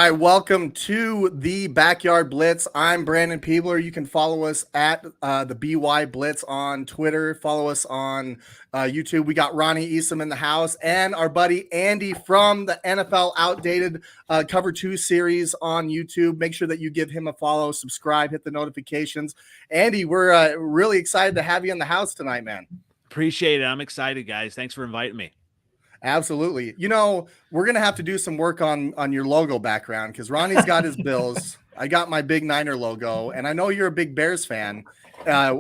right, welcome to the Backyard Blitz. I'm Brandon Peebler. You can follow us at the BY Blitz on Twitter. Follow us on YouTube. We got Ronnie Easom in the house and our buddy Andy from the NFL Outdated Cover 2 series on YouTube. Make sure that you give him a follow, subscribe, hit the notifications. Andy, we're really excited to have you in the house tonight, man. Appreciate it. I'm excited, guys. Thanks for inviting me. Absolutely. You know, we're gonna have to do some work on your logo background because Ronnie's got his Bills. I got my big Niner logo, and I know you're a big Bears fan.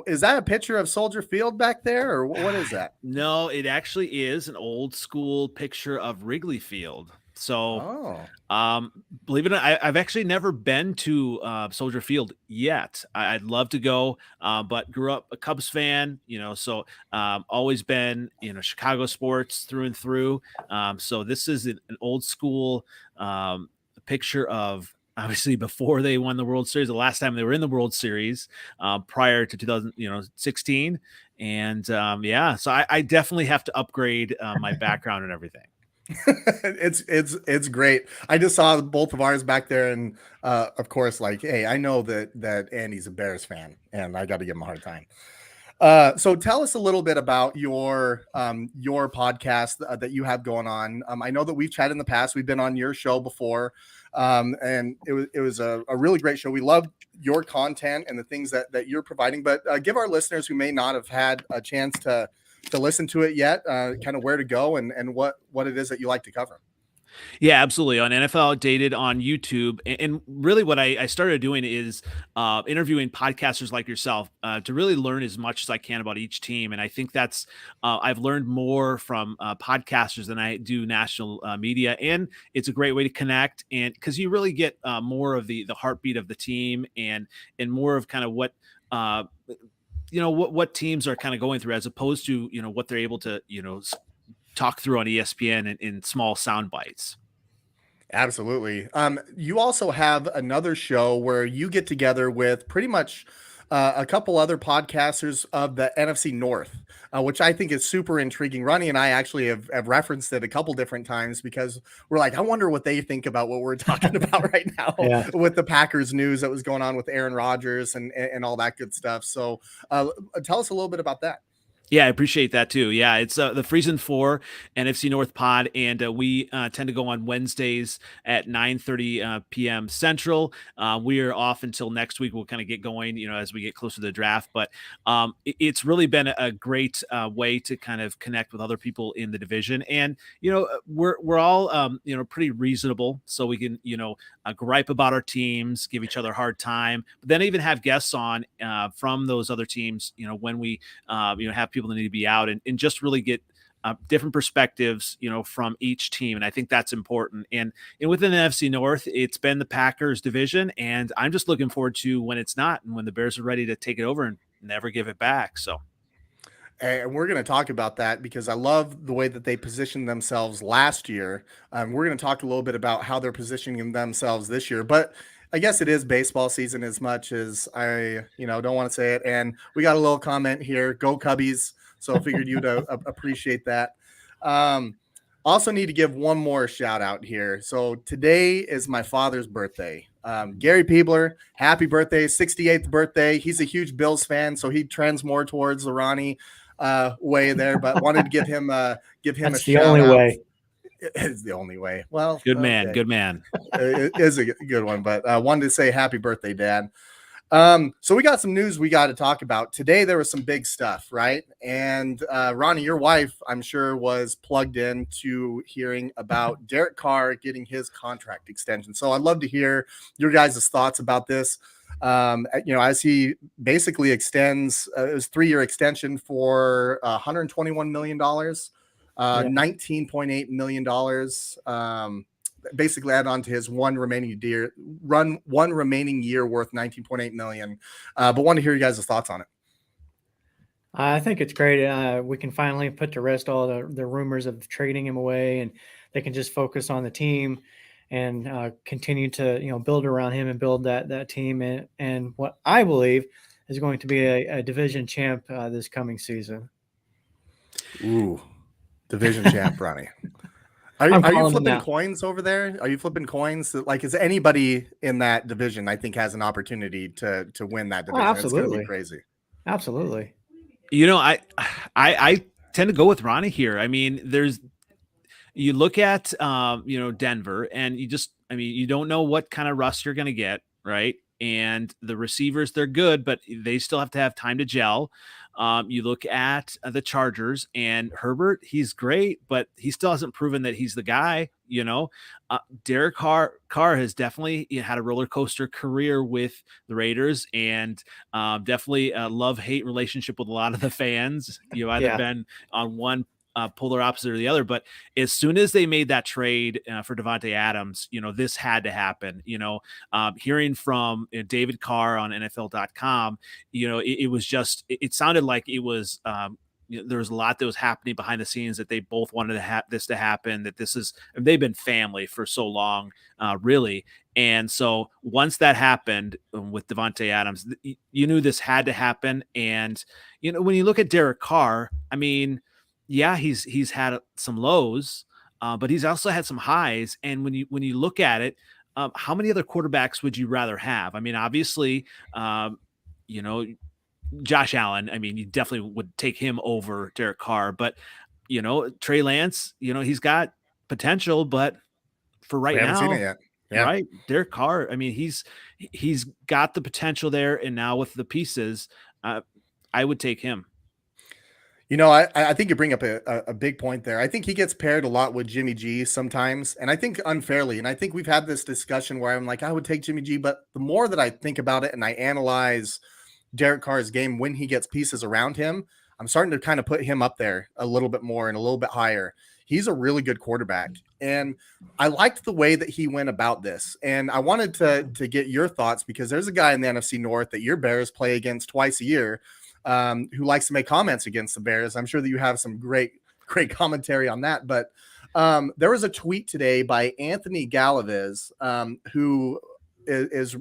Is that a picture of Soldier Field back there, or what is that? No, it actually is an old school picture of Wrigley Field. So, believe it or not, I've actually never been to Soldier Field yet. I'd love to go, but grew up a Cubs fan, so always been, Chicago sports through and through. So this is an old school picture of obviously before they won the World Series, the last time they were in the World Series prior to 2016. And so I definitely have to upgrade my background and everything. It's great. I just saw both of ours back there, and of course, like, hey, I know that Andy's a Bears fan, and I got to give him a hard time. So tell us a little bit about your podcast that you have going on. I know that we've chatted in the past. We've been on your show before, and it was a really great show. We love your content and the things that you're providing. But give our listeners who may not have had a chance to listen to it yet, kind of where to go and what it is that you like to cover. Yeah, absolutely. On NFL Outdated on YouTube. And really what I started doing is interviewing podcasters like yourself to really learn as much as I can about each team. And I think that's, I've learned more from podcasters than I do national media. And it's a great way to connect. And because you really get more of the heartbeat of the team and more of kind of what, what teams are kind of going through as opposed to, what they're able to, talk through on ESPN in small sound bites. Absolutely. You also have another show where you get together with pretty much a couple other podcasters of the NFC North, which I think is super intriguing. Ronnie and I actually have referenced it a couple different times because we're like, I wonder what they think about what we're talking about right now with the Packers news that was going on with Aaron Rodgers and all that good stuff. So tell us a little bit about that. Yeah, I appreciate that too. Yeah, it's the Friesen 4 NFC North pod, and we tend to go on Wednesdays at 9:30 p.m. Central. We are off until next week. We'll kind of get going, as we get closer to the draft. But it's really been a great way to kind of connect with other people in the division, and we're all pretty reasonable, so we can gripe about our teams, give each other a hard time, but then even have guests on from those other teams. When we have people that need to be out and just really get different perspectives, from each team. And I think that's important. And within the NFC North, it's been the Packers division. And I'm just looking forward to when it's not and when the Bears are ready to take it over and never give it back. So. And we're going to talk about that because I love the way that they positioned themselves last year. We're going to talk a little bit about how they're positioning themselves this year. But I guess it is baseball season as much as I, don't want to say it. And we got a little comment here. Go Cubbies. So I figured you'd appreciate that. Also need to give one more shout out here. So today is my father's birthday. Gary Peebler, happy birthday, 68th birthday. He's a huge Bills fan, so he trends more towards the Ronnie way there, but wanted to give him a shout out. That's the only way. It is the only way. Well, good man. It is a good one, but I wanted to say happy birthday, Dad. So we got some news we got to talk about today. There was some big stuff, right? And Ronnie, your wife, I'm sure, was plugged in to hearing about Derek Carr getting his contract extension. So I'd love to hear your guys' thoughts about this. As he basically extends his 3-year extension for $121 million, $19.8 million. Basically add on to his one remaining year worth $19.8 million. But want to hear you guys' thoughts on it. I think it's great. We can finally put to rest all the rumors of trading him away, and they can just focus on the team and continue to build around him and build that team and what I believe is going to be a division champ this coming season. Ooh, division champ, Ronnie. I'm Are you calling him flipping now. coins over there? Are you flipping coins? Like, is anybody in that division? I think has an opportunity to win that Oh, division. It's going to be absolutely. crazy. Absolutely. I tend to go with Ronnie here. I mean, you look at Denver, and you don't know what kind of rust you're going to get, right? And the receivers, they're good, but they still have to have time to gel. You look at the Chargers, and Herbert, he's great, but he still hasn't proven that he's the guy. Derek Carr has definitely had a roller coaster career with the Raiders, and definitely a love-hate relationship with a lot of the fans. You've either Yeah. been on one polar opposite or the other. But as soon as they made that trade for Devontae Adams, this had to happen. Hearing from David Carr on NFL.com, it was just, it sounded like it was, there was a lot that was happening behind the scenes, that they both wanted to have this to happen, that they've been family for so long, really. And so once that happened with Devontae Adams, you knew this had to happen. And, when you look at Derek Carr, I mean, yeah, he's had some lows, but he's also had some highs. And when you look at it, how many other quarterbacks would you rather have? I mean, obviously, you know, Josh Allen. I mean, you definitely would take him over Derek Carr, but Trey Lance, he's got potential, but for We right haven't seen it now, yet. Yeah. right, Derek Carr. I mean, he's got the potential there, and now with the pieces, I would take him. I think you bring up a big point there. I think he gets paired a lot with Jimmy G sometimes, and I think unfairly. And I think we've had this discussion where I'm like, I would take Jimmy G, but the more that I think about it and I analyze Derek Carr's game when he gets pieces around him, I'm starting to kind of put him up there a little bit more and a little bit higher. He's a really good quarterback. And I liked the way that he went about this. And I wanted to get your thoughts, because there's a guy in the NFC North that your Bears play against twice a year, who likes to make comments against the Bears. I'm sure that you have some great commentary on that. But there was a tweet today by Anthony Galaviz, who is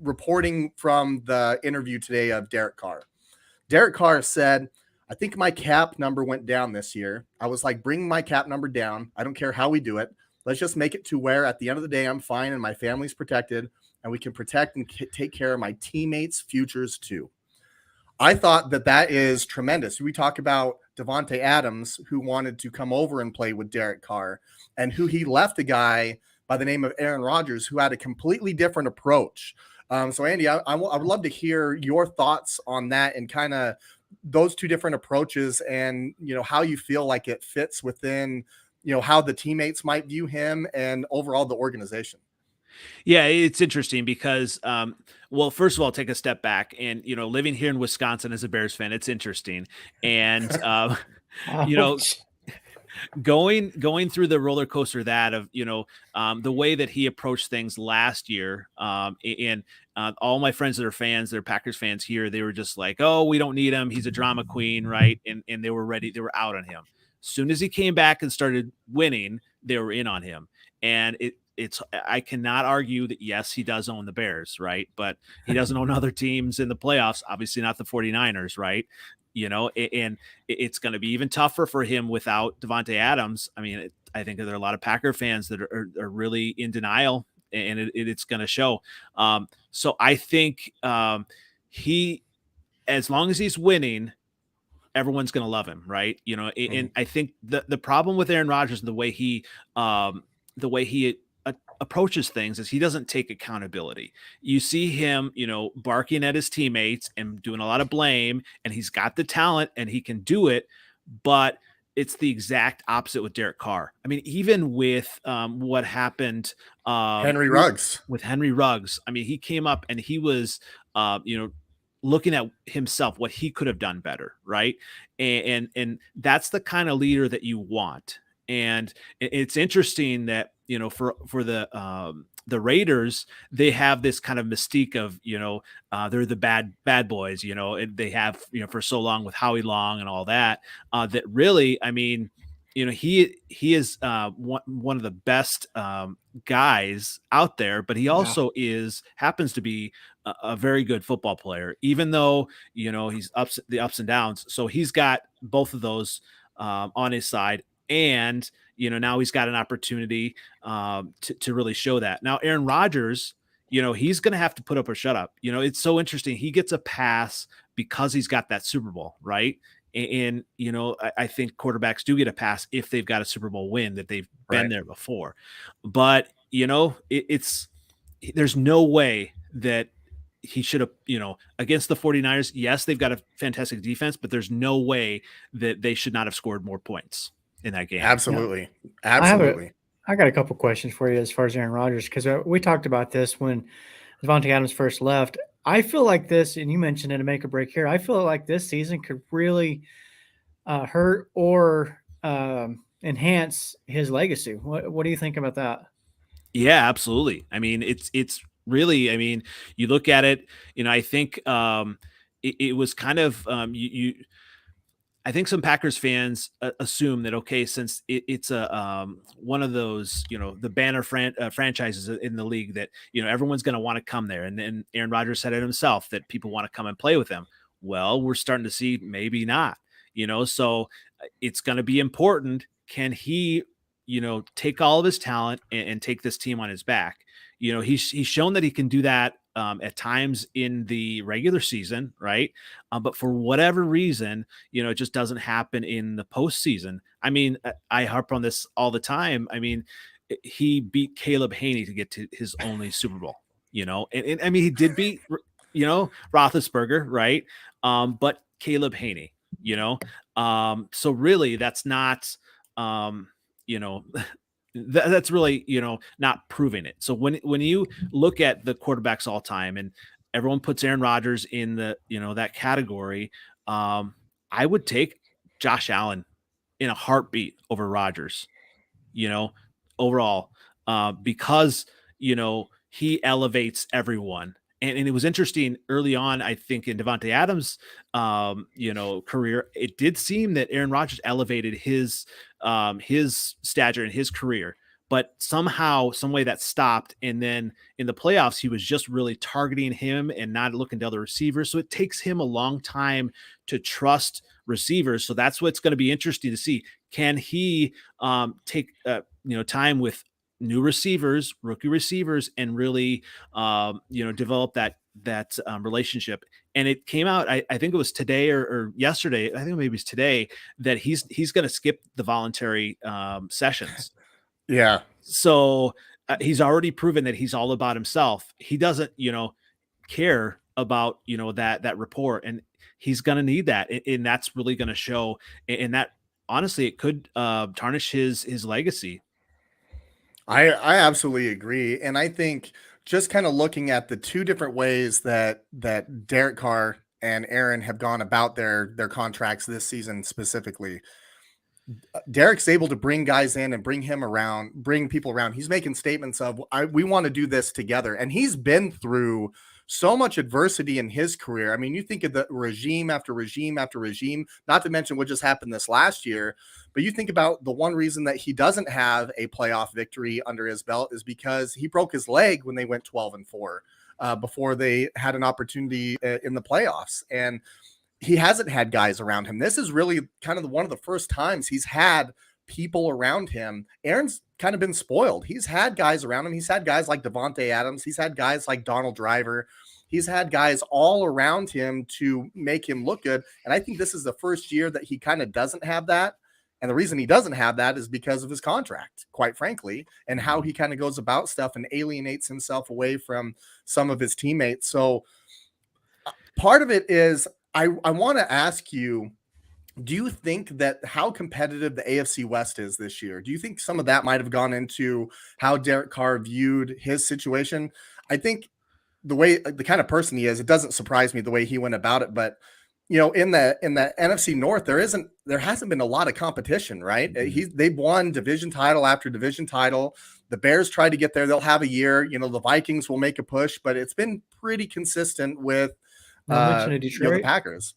reporting from the interview today of Derek Carr. Derek Carr said, I think my cap number went down this year. I was like, bring my cap number down. I don't care how we do it. Let's just make it to where at the end of the day, I'm fine and my family's protected, and we can protect and take care of my teammates' futures too. I thought that is tremendous. We talk about Devontae Adams, who wanted to come over and play with Derek Carr, and who he left a guy by the name of Aaron Rodgers, who had a completely different approach. So, Andy, I would love to hear your thoughts on that and kind of those two different approaches, and how you feel like it fits within how the teammates might view him and overall the organization. Yeah, it's interesting because, well, first of all, take a step back, and living here in Wisconsin as a Bears fan, it's interesting, and you know, Ouch. going through the roller coaster that of the way that he approached things last year, and all my friends that are fans, they're Packers fans here, they were just like, oh, we don't need him, he's a drama queen, right? And they were ready, they were out on him. As soon as he came back and started winning, they were in on him. And I cannot argue that, yes, he does own the Bears, right? But he doesn't own other teams in the playoffs, obviously not the 49ers, right? And it's going to be even tougher for him without Devontae Adams. I mean, I think there are a lot of Packer fans that are really in denial, and it's going to show. So I think he, as long as he's winning, everyone's going to love him, right? And I think the problem with Aaron Rodgers and the way he approaches things is he doesn't take accountability. You see him, barking at his teammates and doing a lot of blame, and he's got the talent and he can do it, but it's the exact opposite with Derek Carr. I mean, even with what happened Henry Ruggs. with Henry Ruggs, I mean, he came up and he was, looking at himself, what he could have done better, right? And that's the kind of leader that you want. And it's interesting that for the Raiders, they have this kind of mystique of they're the bad boys, and they have for so long with Howie Long and all that, that really, I mean, he is one of the best guys out there, but he also happens to be a very good football player, even though he's the ups and downs. So he's got both of those on his side, and now he's got an opportunity to really show that. Now, Aaron Rodgers, he's going to have to put up or shut up. It's so interesting. He gets a pass because he's got that Super Bowl, right? And I think quarterbacks do get a pass if they've got a Super Bowl win, that they've been there before. But it's there's no way that he should have, against the 49ers. Yes, they've got a fantastic defense, but there's no way that they should not have scored more points in that game. Absolutely. Absolutely. I got a couple questions for you as far as Aaron Rodgers, because we talked about this when Devontae Adams first left. I feel like this, and you mentioned it, a make or break here. I feel like this season could really hurt or enhance his legacy. What do you think about that? Yeah, absolutely. I mean, it's really, you look at it, I think it was kind of I think some Packers fans assume that, okay, since it's a one of those, the banner franchises in the league, that everyone's going to want to come there, and then Aaron Rodgers said it himself that people want to come and play with him. Well, we're starting to see maybe not, so it's going to be important. Can he, take all of his talent and take this team on his back? He's shown that he can do that at times in the regular season, right? But for whatever reason, it just doesn't happen in the postseason. I mean, I harp on this all the time. I mean, he beat Caleb Haney to get to his only Super Bowl, and I mean, he did beat, Roethlisberger, right? But Caleb Haney, so really that's not, that's really, not proving it. So when you look at the quarterbacks all time, and everyone puts Aaron Rodgers in the, that category, I would take Josh Allen in a heartbeat over Rodgers, overall, because, he elevates everyone. And it was interesting early on, I think, in Devontae Adams' career, it did seem that Aaron Rodgers elevated his stature and his career, but somehow, some way that stopped. And then in the playoffs, he was just really targeting him and not looking to other receivers. So it takes him a long time to trust receivers. So that's what's going to be interesting to see. Can he take time with new receivers, rookie receivers, and really, develop that relationship? And it came out, I think it was today or yesterday, I think maybe it's today, that he's going to skip the voluntary sessions. Yeah. So he's already proven that he's all about himself. He doesn't, care about, that rapport, and he's going to need that. And that's really going to show. And that, honestly, it could tarnish his legacy. I absolutely agree. And I think just kind of looking at the two different ways that Derek Carr and Aaron have gone about their contracts this season specifically. Derek's able to bring guys in and bring people around. He's making statements of, we want to do this together. And he's been through so much adversity in his career. I mean, you think of the regime after regime after regime, not to mention what just happened this last year, but you think about the one reason that he doesn't have a playoff victory under his belt is because he broke his leg when they went 12-4 before they had an opportunity in the playoffs. And he hasn't had guys around him. This is really kind of one of the first times he's had people around him. Aaron's kind of been spoiled. He's had guys around him. He's had guys like Devontae Adams. He's had guys like Donald Driver. He's had guys all around him to make him look good. And I think this is the first year that he kind of doesn't have that. And the reason he doesn't have that is because of his contract, quite frankly, and how he kind of goes about stuff and alienates himself away from some of his teammates. So part of it is, I want to ask you, do you think that how competitive the AFC West is this year? Do you think some of that might have gone into how Derek Carr viewed his situation? I think the kind of person he is, it doesn't surprise me the way he went about it. But in the NFC North, there hasn't been a lot of competition, right? They've won division title after division title. The Bears tried to get there; they'll have a year. The Vikings will make a push, but it's been pretty consistent with. Detroit. The Packers.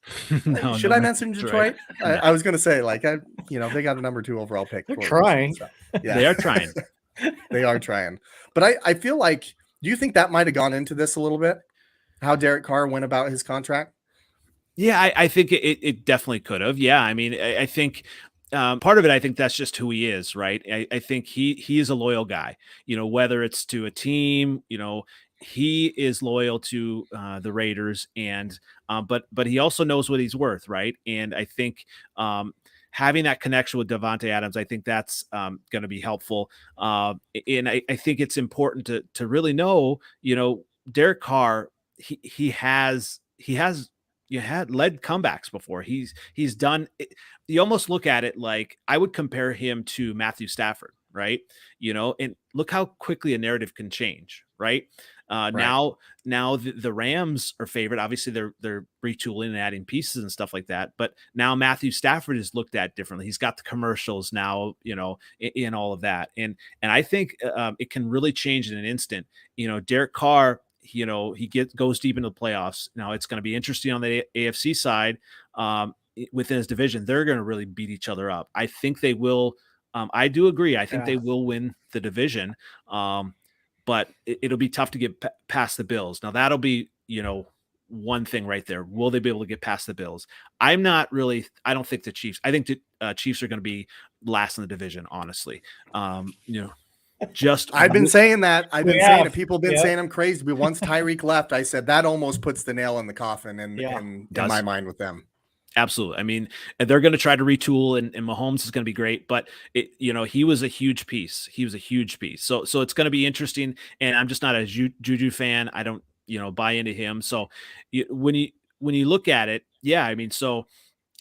Should I mention Detroit? No. I was going to say, they got a number 2 overall pick. They're trying. Yeah. They are trying. They are trying. But I feel like, do you think that might have gone into this a little bit? How Derek Carr went about his contract? Yeah, I think it definitely could have. Yeah, I mean, I think part of it, I think that's just who he is, right? I think he is a loyal guy, whether it's to a team, he is loyal to the Raiders, and but he also knows what he's worth, right? And I think having that connection with Devontae Adams, I think that's going to be helpful. And I think it's important to really know, Derek Carr, he has you had led comebacks before. He's done it. You almost look at it like I would compare him to Matthew Stafford, right? And look how quickly a narrative can change, right? Right. Now the Rams are favored. Obviously, they're retooling and adding pieces and stuff like that. But now Matthew Stafford is looked at differently. He's got the commercials now, in all of that, and I think it can really change in an instant. Derek Carr, he goes deep into the playoffs. Now it's going to be interesting on the AFC side. Within his division, they're going to really beat each other up. I think they will. I do agree. I think they will win the division. But it'll be tough to get past the Bills. Now that'll be, one thing right there. Will they be able to get past the Bills? I don't think the Chiefs, I think the Chiefs are going to be last in the division, honestly. Just I've been saying that. I've been saying it. People have been Yep. saying I'm crazy. But once Tyreek left, I said that almost puts the nail in the coffin in Does. my mind with them. Absolutely. I mean, they're going to try to retool, and Mahomes is going to be great, but he was a huge piece. He was a huge piece. So it's going to be interesting. And I'm just not a Juju fan. I don't, buy into him. So when you look at it, yeah, I mean, so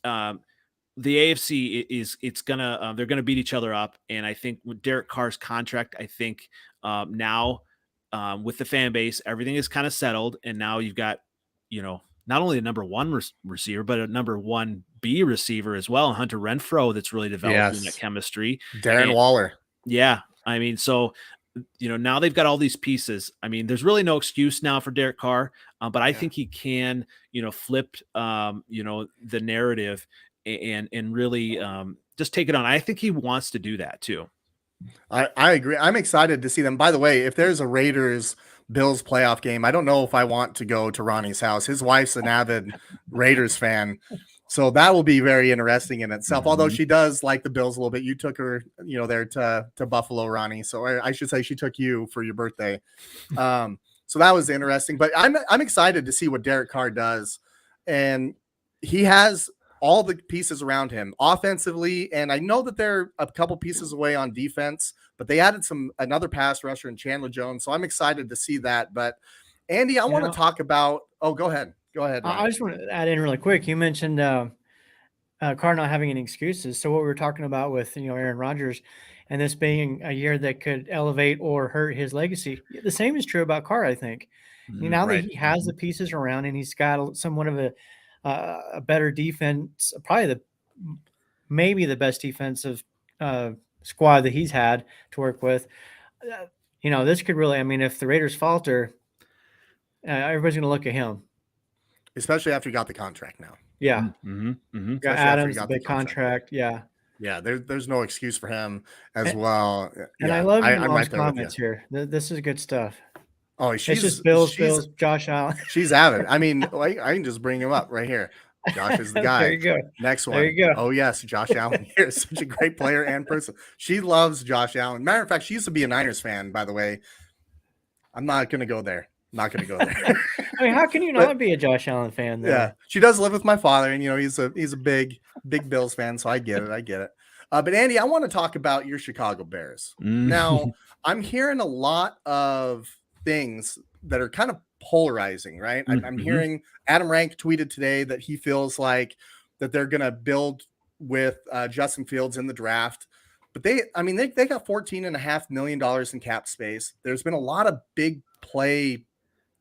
the AFC they're gonna beat each other up, and I think with Derek Carr's contract, I think now with the fan base, everything is kind of settled, and now you've got not only a number one receiver, but a number 1B receiver as well, Hunter Renfrow, that's really developing that chemistry. Darren Waller. Yeah, I mean, so now they've got all these pieces. I mean, there's really no excuse now for Derek Carr, but I think he can, flip, the narrative and really just take it on. I think he wants to do that too. I agree. I'm excited to see them. By the way, if there's a Raiders Bills playoff game, I don't know if I want to go to Ronnie's house. His wife's an avid Raiders fan. So that will be very interesting in itself. Although she does like the Bills a little bit. You took her, there to Buffalo, Ronnie. So I should say she took you for your birthday. So that was interesting. But I'm excited to see what Derek Carr does. And he has all the pieces around him offensively. And I know that they're a couple pieces away on defense, but they added another pass rusher in Chandler Jones. So I'm excited to see that. But Andy, I want to talk about, go ahead. Go ahead. I just want to add in really quick. You mentioned Carr not having any excuses. So what we were talking about with, Aaron Rodgers and this being a year that could elevate or hurt his legacy. The same is true about Carr, I think. Now that he has the pieces around and he's got somewhat of a better defense, probably maybe the best defensive squad that he's had to work with. This could really, I mean, if the Raiders falter, everybody's going to look at him. Especially after you got the contract now. Yeah. Got Adams, the big contract. Yeah. Yeah, there's no excuse for him as well. And I love your mom's comments here. This is good stuff. Oh, it's just Bills, Josh Allen. She's avid. I mean, I can just bring him up right here. Josh is the guy. There you go. Next one. There you go. Oh, yes. Josh Allen here is such a great player and person. She loves Josh Allen. Matter of fact, she used to be a Niners fan, by the way. I'm not going to go there. I mean, how can you not be a Josh Allen fan? Though? Yeah, she does live with my father, and he's a big Bills fan, so I get it. But Andy, I want to talk about your Chicago Bears. Now, I'm hearing a lot of things that are kind of polarizing, right? I'm hearing Adam Rank tweeted today that he feels like that they're going to build with Justin Fields in the draft. But they got $14.5 million in cap space. There's been a lot of big play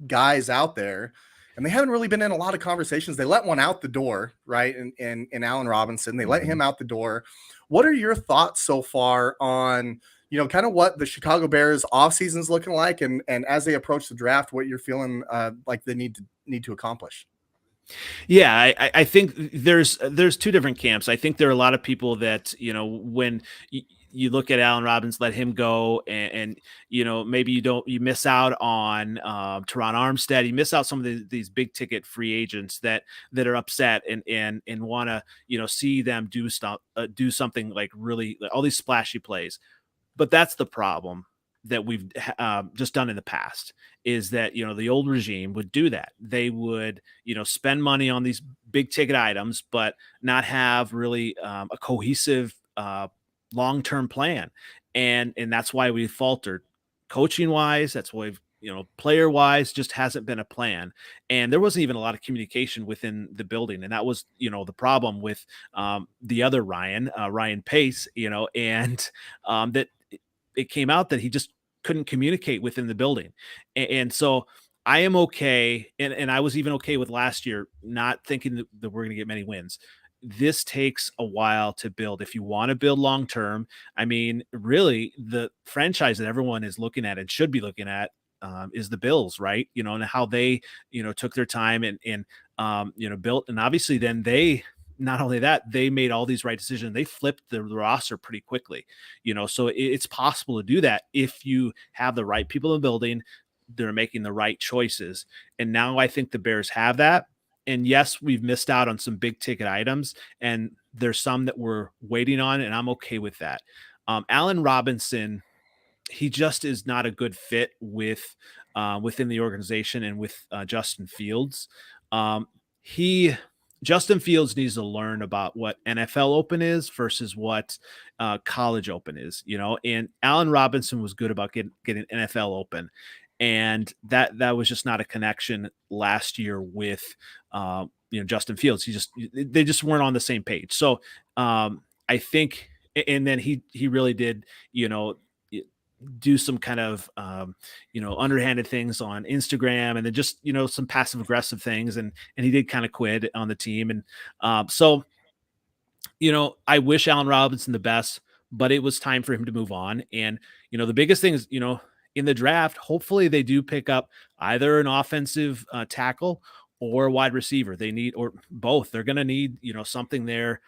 guys out there, and they haven't really been in a lot of conversations. They let one out the door, right? And Allen Robinson, they let him out the door. What are your thoughts so far on, kind of what the Chicago Bears offseason is looking like, and as they approach the draft, what you're feeling like they need to accomplish? Yeah, I think there's two different camps. I think there are a lot of people that, when you look at Allen Robinson, let him go, and maybe you miss out on Teron Armstead, you miss out some of these big ticket free agents that are upset and want to see them do something like really all these splashy plays. But that's the problem that we've just done in the past, is that the old regime would do that. They would spend money on these big ticket items, but not have really a cohesive long-term plan, and that's why we faltered coaching wise. That's why we've player wise just hasn't been a plan, and there wasn't even a lot of communication within the building, and that was the problem with the other Ryan Pace, and that it came out that he just couldn't communicate within the building. And so I am okay. And I was even okay with last year, not thinking that we're going to get many wins. This takes a while to build. If you want to build long term, I mean, really, the franchise that everyone is looking at and should be looking at is the Bills, right? And how they, took their time and built. And obviously, then they, not only that, they made all these right decisions. They flipped the roster pretty quickly, so it's possible to do that if you have the right people in the building. They're making the right choices. And now I think the Bears have that. And yes, we've missed out on some big ticket items, and there's some that we're waiting on, and I'm okay with that. Allen Robinson, he just is not a good fit with within the organization and with Justin Fields. He Justin Fields needs to learn about what NFL Open is versus what college Open is, and Allen Robinson was good about getting NFL Open. And that was just not a connection last year with Justin Fields. They just weren't on the same page. So I think, and then he really did do some kind of underhanded things on Instagram, and then just some passive aggressive things, and he did kind of quit on the team. And so I wish Allen Robinson the best, but it was time for him to move on. And the biggest thing is in the draft, hopefully they do pick up either an offensive tackle or a wide receiver. They need, or both. They're going to need something there.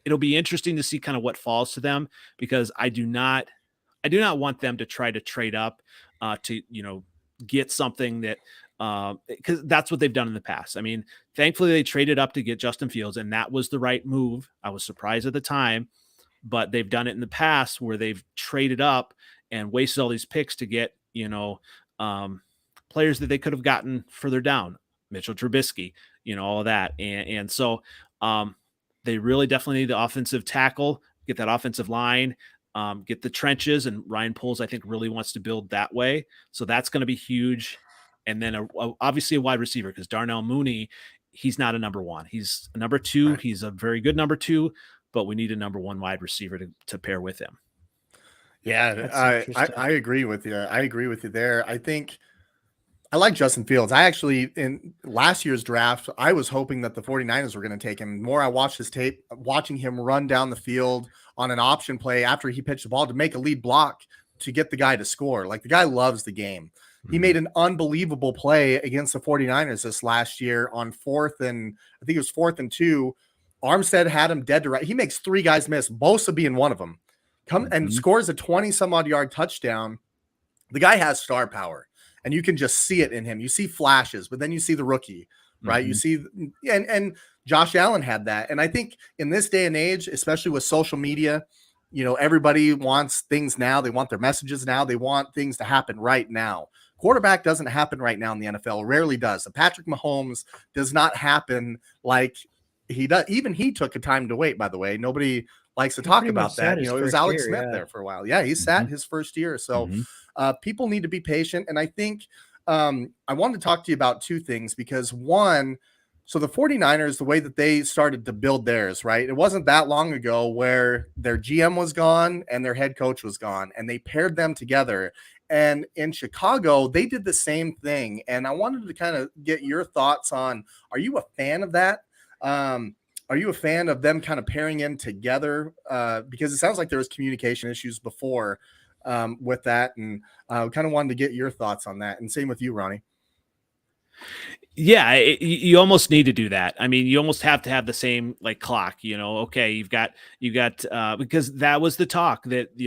It'll be interesting to see kind of what falls to them, because I do not want them to try to trade up to get something that because that's what they've done in the past. I mean, thankfully they traded up to get Justin Fields, and that was the right move. I was surprised at the time, but they've done it in the past where they've traded up and wasted all these picks to get players that they could have gotten further down, Mitchell Trubisky, all of that, and so they really definitely need the offensive tackle, get that offensive line. Get the trenches, and Ryan Poles, I think, really wants to build that way. So that's going to be huge. And then obviously a wide receiver, because Darnell Mooney, he's not a number one. He's a number two. Right. He's a very good number two, but we need a number one wide receiver to pair with him. Yeah, I agree with you. I agree with you there. I think I like Justin Fields. I actually, in last year's draft, I was hoping that the 49ers were going to take him. The more I watched his tape, watching him run down the field on an option play after he pitched the ball to make a lead block to get the guy to score. Like, the guy loves the game. Mm-hmm. He made an unbelievable play against the 49ers this last year on I think it was 4th and 2. Armstead had him dead to right. He makes 3 guys miss, Bosa being one of them. And scores a 20-some-odd yard touchdown. The guy has star power. And you can just see it in him. You see flashes, but then you see the rookie, right? Mm-hmm. You see, and Josh Allen had that. And I think in this day and age, especially with social media, everybody wants things now. They want their messages now. They want things to happen right now. Quarterback doesn't happen right now in the NFL. Rarely does. The Patrick Mahomes does not happen like he does. Even he took a time to wait, by the way. Nobody likes to talk about that. It was Alex Smith there for a while. Yeah, he sat his first year. So people need to be patient. And I think I wanted to talk to you about 2 things, because one, so the 49ers, the way that they started to build theirs, right? It wasn't that long ago where their GM was gone and their head coach was gone, and they paired them together. And in Chicago, they did the same thing. And I wanted to kind of get your thoughts on, are you a fan of that? Are you a fan of them kind of pairing in together? Because it sounds like there was communication issues before with that. And kind of wanted to get your thoughts on that. And same with you, Ronnie. Yeah, you almost need to do that. I mean, you almost have to have the same like clock, okay, you got because that was the talk that,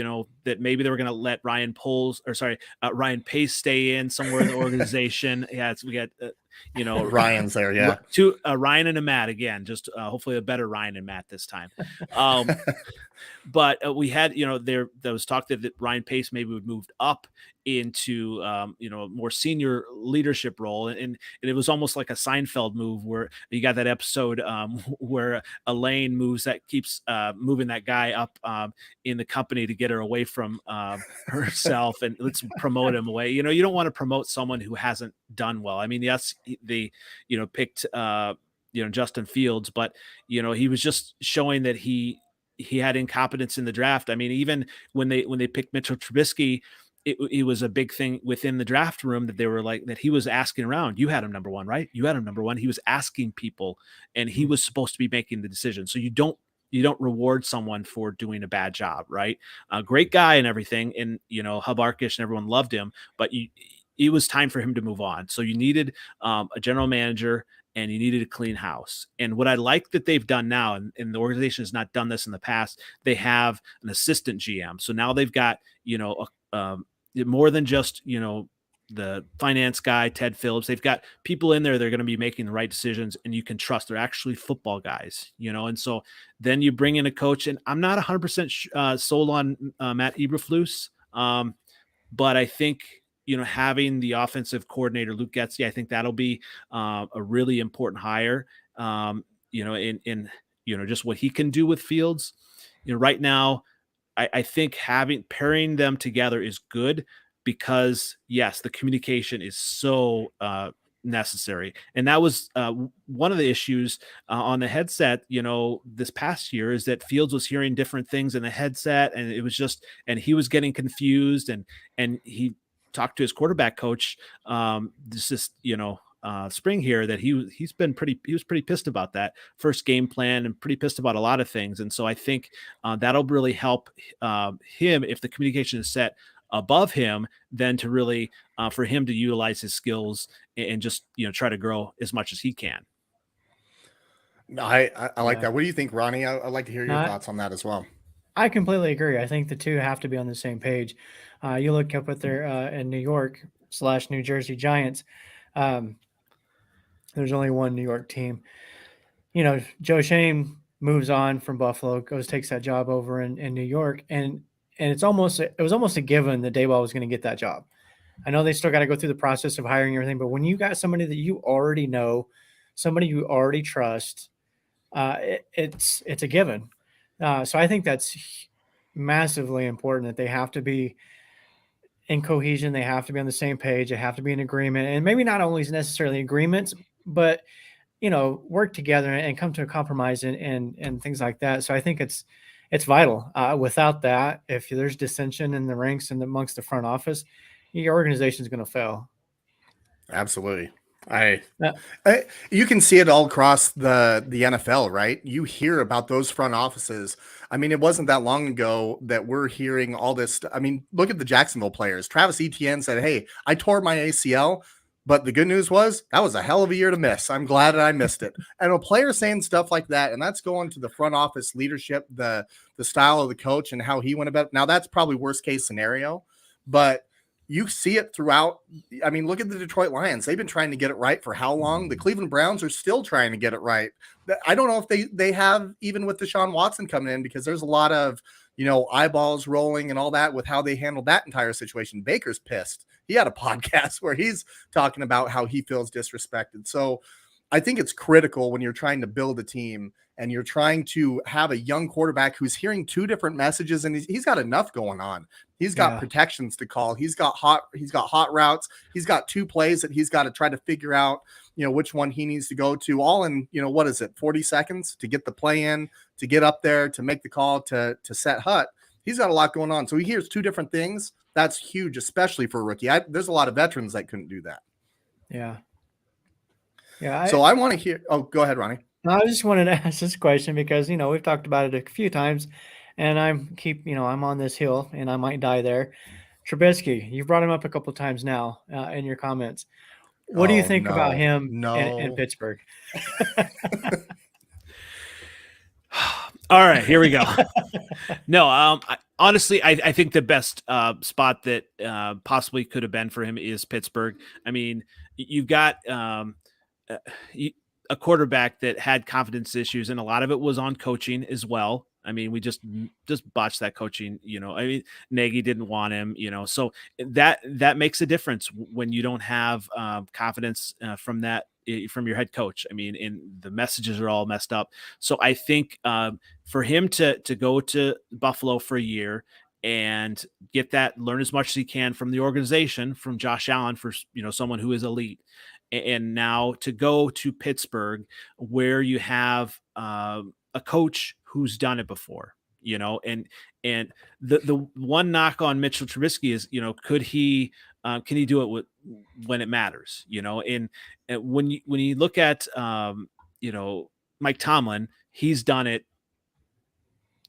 that maybe they were going to let Ryan Pace stay in somewhere in the organization. Yeah, we got, you know, Ryan's there, yeah. two Ryan and a Matt again, just hopefully a better Ryan and Matt this time. But we had, there was talk that Ryan Pace maybe would move up into, a more senior leadership role. And it was almost like a Seinfeld move where you got that episode where Elaine keeps moving that guy up in the company to get her away from herself, and let's promote him away. You don't want to promote someone who hasn't done well. I mean, yes, they, picked, Justin Fields, but, he was just showing that he had incompetence in the draft. I mean, even when they picked Mitchell Trubisky, it was a big thing within the draft room that they were like, that he was asking around. You had him number one, right? You had him number one. He was asking people, and he was supposed to be making the decision. So you don't reward someone for doing a bad job, right? A great guy and everything, and Hub Arkish and everyone loved him, but it was time for him to move on. So you needed a general manager, and you needed a clean house. And what I like that they've done now, and the organization has not done this in the past, they have an assistant GM. So now they've got, more than just, the finance guy, Ted Phillips. They've got people in there that are going to be making the right decisions, and you can trust they're actually football guys, and so then you bring in a coach, and I'm not 100% sold on Matt Eberflus. But I think, having the offensive coordinator, Luke Getsy, I think that'll be a really important hire, in just what he can do with Fields. Right now, I think pairing them together is good because, yes, the communication is so necessary. And that was one of the issues on the headset, this past year, is that Fields was hearing different things in the headset, and it was just, and he was getting confused, and he talked to his quarterback coach spring here, that he was pretty pissed about that first game plan, and pretty pissed about a lot of things. And so I think that'll really help him if the communication is set above him, then to really for him to utilize his skills and just try to grow as much as he can. I like that. What do you think, Ronnie? I'd like to hear your thoughts on that as well. I completely agree. I think the two have to be on the same page. You look up at their in New York / New Jersey Giants. There's only one New York team. Joe Shane moves on from Buffalo, takes that job over in New York, and it was almost a given that Daboll was going to get that job. I know they still got to go through the process of hiring everything, but when you got somebody that you already know, somebody you already trust, it's a given. So I think that's massively important, that they have to be in cohesion. They have to be on the same page. They have to be in agreement, and maybe not always necessarily agreements, but work together and come to a compromise and things like that. So I think it's vital. Without that, if there's dissension in the ranks and amongst the front office, your organization is going to fail. Absolutely. You can see it all across the NFL, right? You hear about those front offices. I mean, it wasn't that long ago that we're hearing all this. I mean, look at the Jacksonville players. Travis Etienne said, "Hey, I tore my ACL, but the good news was that was a hell of a year to miss. I'm glad that I missed it." And a player saying stuff like that, and that's going to the front office leadership, the style of the coach and how he went about it. Now, that's probably worst case scenario, but you see it throughout. I mean, look at the Detroit Lions. They've been trying to get it right for how long? The Cleveland Browns are still trying to get it right. I don't know if they have, even with Deshaun Watson coming in, because there's a lot of, eyeballs rolling and all that with how they handled that entire situation. Baker's pissed. He had a podcast where he's talking about how he feels disrespected. So I think it's critical when you're trying to build a team and you're trying to have a young quarterback who's hearing two different messages, and he's got enough going on. He's got protections to call. He's got hot routes. He's got two plays that he's got to try to figure out, which one he needs to go to, all in, 40 seconds to get the play in, to get up there, to make the call, to set Hut. He's got a lot going on. So he hears two different things. That's huge, especially for a rookie. There's a lot of veterans that couldn't do that. Yeah. So I want to hear. Oh, go ahead, Ronnie. I just wanted to ask this question because, we've talked about it a few times, and I'm on this hill and I might die there. Trubisky, you've brought him up a couple of times now in your comments. What do you Oh, think about no. him in No. Pittsburgh? All right, here we go. No, honestly, I think the best spot that possibly could have been for him is Pittsburgh. I mean, you've got uh, a quarterback that had confidence issues, and a lot of it was on coaching as well. I mean, we just botched that coaching. I mean, Nagy didn't want him. So that makes a difference when you don't have confidence from your head coach. I mean, and the messages are all messed up. So I think for him to go to Buffalo for a year and learn as much as he can from the organization, from Josh Allen, for someone who is elite, and now to go to Pittsburgh where you have a coach who's done it before, and the one knock on Mitchell Trubisky is, could he can he do it when it matters, and when you look at Mike Tomlin, he's done it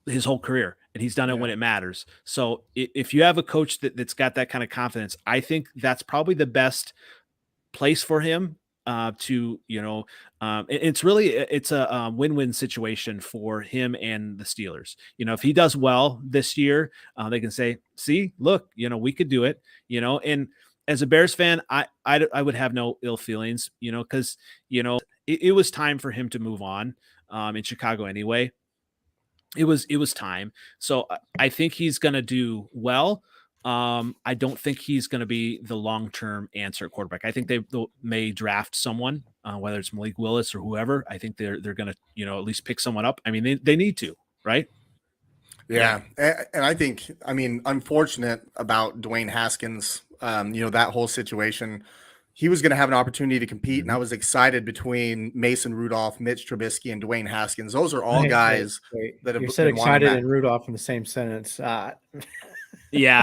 his whole career, and he's done it when it matters. So if you have a coach that's got that kind of confidence, I think that's probably the best place for him it's a win-win situation for him and the Steelers. If he does well this year, they can say, see, look, we could do it, and as a Bears fan, I would have no ill feelings, because it was time for him to move on in Chicago anyway. It was time. So I think he's going to do well. I don't think he's going to be the long-term answer at quarterback. I think they may draft someone, whether it's Malik Willis or whoever. I think they're going to, at least pick someone up. I mean, they need to, right? Yeah. And I think, unfortunate about Dwayne Haskins, that whole situation. He was going to have an opportunity to compete, and I was excited between Mason Rudolph, Mitch Trubisky, and Dwayne Haskins. Those are all guys that have You said been excited and Rudolph in the same sentence. Yeah,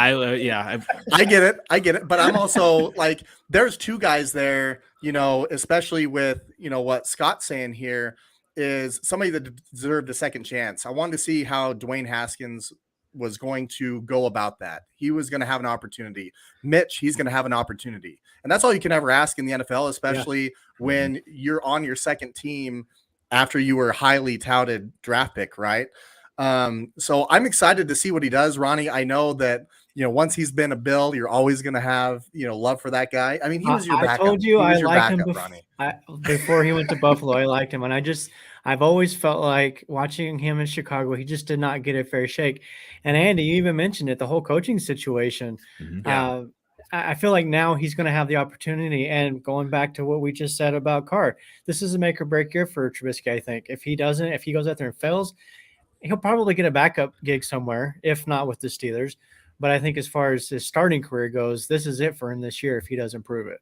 I get it. But I'm also like, there's two guys there, especially with, what Scott's saying here is somebody that deserved a second chance. I wanted to see how Dwayne Haskins was going to go about that. He was going to have an opportunity. Mitch, he's going to have an opportunity. And that's all you can ever ask in the NFL, especially when you're on your second team after you were highly touted draft pick, right? So I'm excited to see what he does, Ronnie. I know that, once he's been a Bill, you're always going to have, love for that guy. I mean, he was your backup. I told you I liked him Ronnie. before he went to Buffalo. I liked him. And I've always felt like watching him in Chicago, he just did not get a fair shake. And Andy, you even mentioned it, the whole coaching situation. I feel like now he's going to have the opportunity. And going back to what we just said about Carr, this is a make or break year for Trubisky, I think. If he goes out there and fails, he'll probably get a backup gig somewhere, if not with the Steelers. But I think as far as his starting career goes, this is it for him this year if he doesn't prove it.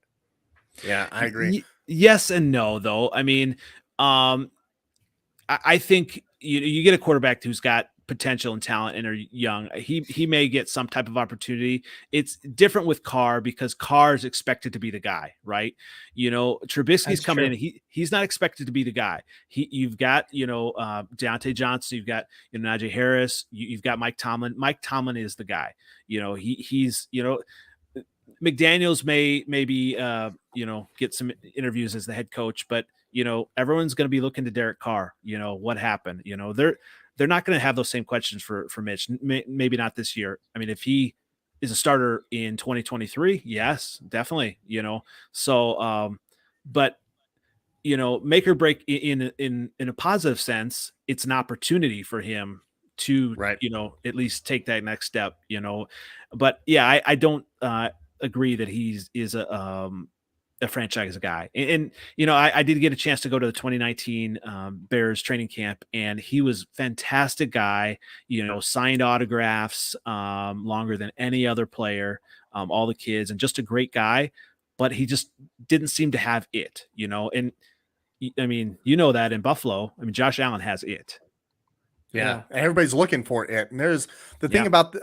Yeah, I agree. Yes and no, though. I mean, I think you get a quarterback who's got potential and talent and are young. He may get some type of opportunity. It's different with Carr because Carr is expected to be the guy, right? Trubisky's That's coming true. in. He's not expected to be the guy. You've got Deontay Johnson. You've got Najee Harris. You've got Mike Tomlin. Mike Tomlin is the guy. He's McDaniels maybe get some interviews as the head coach, but everyone's going to be looking to Derek Carr. What happened? They're not going to have those same questions for Mitch. Maybe not this year. I mean, if he is a starter in 2023, yes, definitely. So but make or break in a positive sense, it's an opportunity for him to at least take that next step. But yeah, I don't agree that he's a franchise guy. And I did get a chance to go to the 2019 Bears training camp, and he was fantastic guy, signed autographs longer than any other player, all the kids, and just a great guy, but he just didn't seem to have it, and I mean, that in Buffalo, I mean, Josh Allen has it. Yeah. Everybody's looking for it. And there's the thing about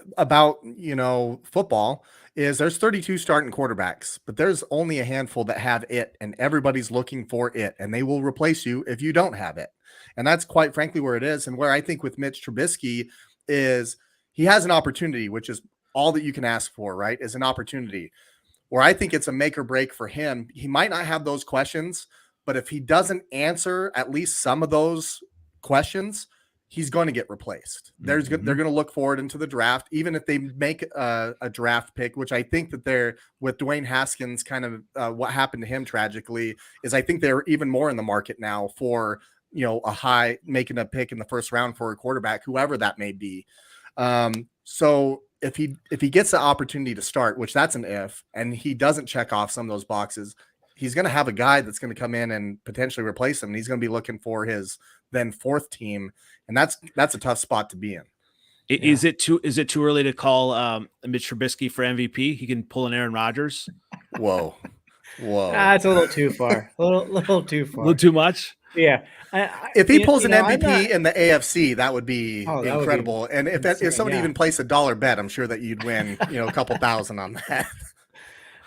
football is there's 32 starting quarterbacks, but there's only a handful that have it, and everybody's looking for it, and they will replace you if you don't have it. And that's quite frankly where it is. And where I think with Mitch Trubisky is he has an opportunity, which is all that you can ask for, right? Is an opportunity. where I think it's a make or break for him. He might not have those questions, but if he doesn't answer at least some of those questions, he's going to get replaced. They're going to look forward into the draft, even if they make a draft pick, which I think that they're with Dwayne Haskins. Kind of what happened to him tragically is I think they're even more in the market now for making a pick in the first round for a quarterback, whoever that may be. So if he gets the opportunity to start, which that's an if, and he doesn't check off some of those boxes, he's going to have a guy that's going to come in and potentially replace him. And he's going to be looking for his then fourth team. And that's a tough spot to be in. Is it too early to call Mitch Trubisky for MVP? He can pull an Aaron Rodgers. Whoa. That's a little too far. A little too far. A little too much. Yeah. If he pulls an MVP in the AFC, that would be incredible. Would be if somebody even placed a dollar bet, I'm sure that you'd win, a couple thousand on that.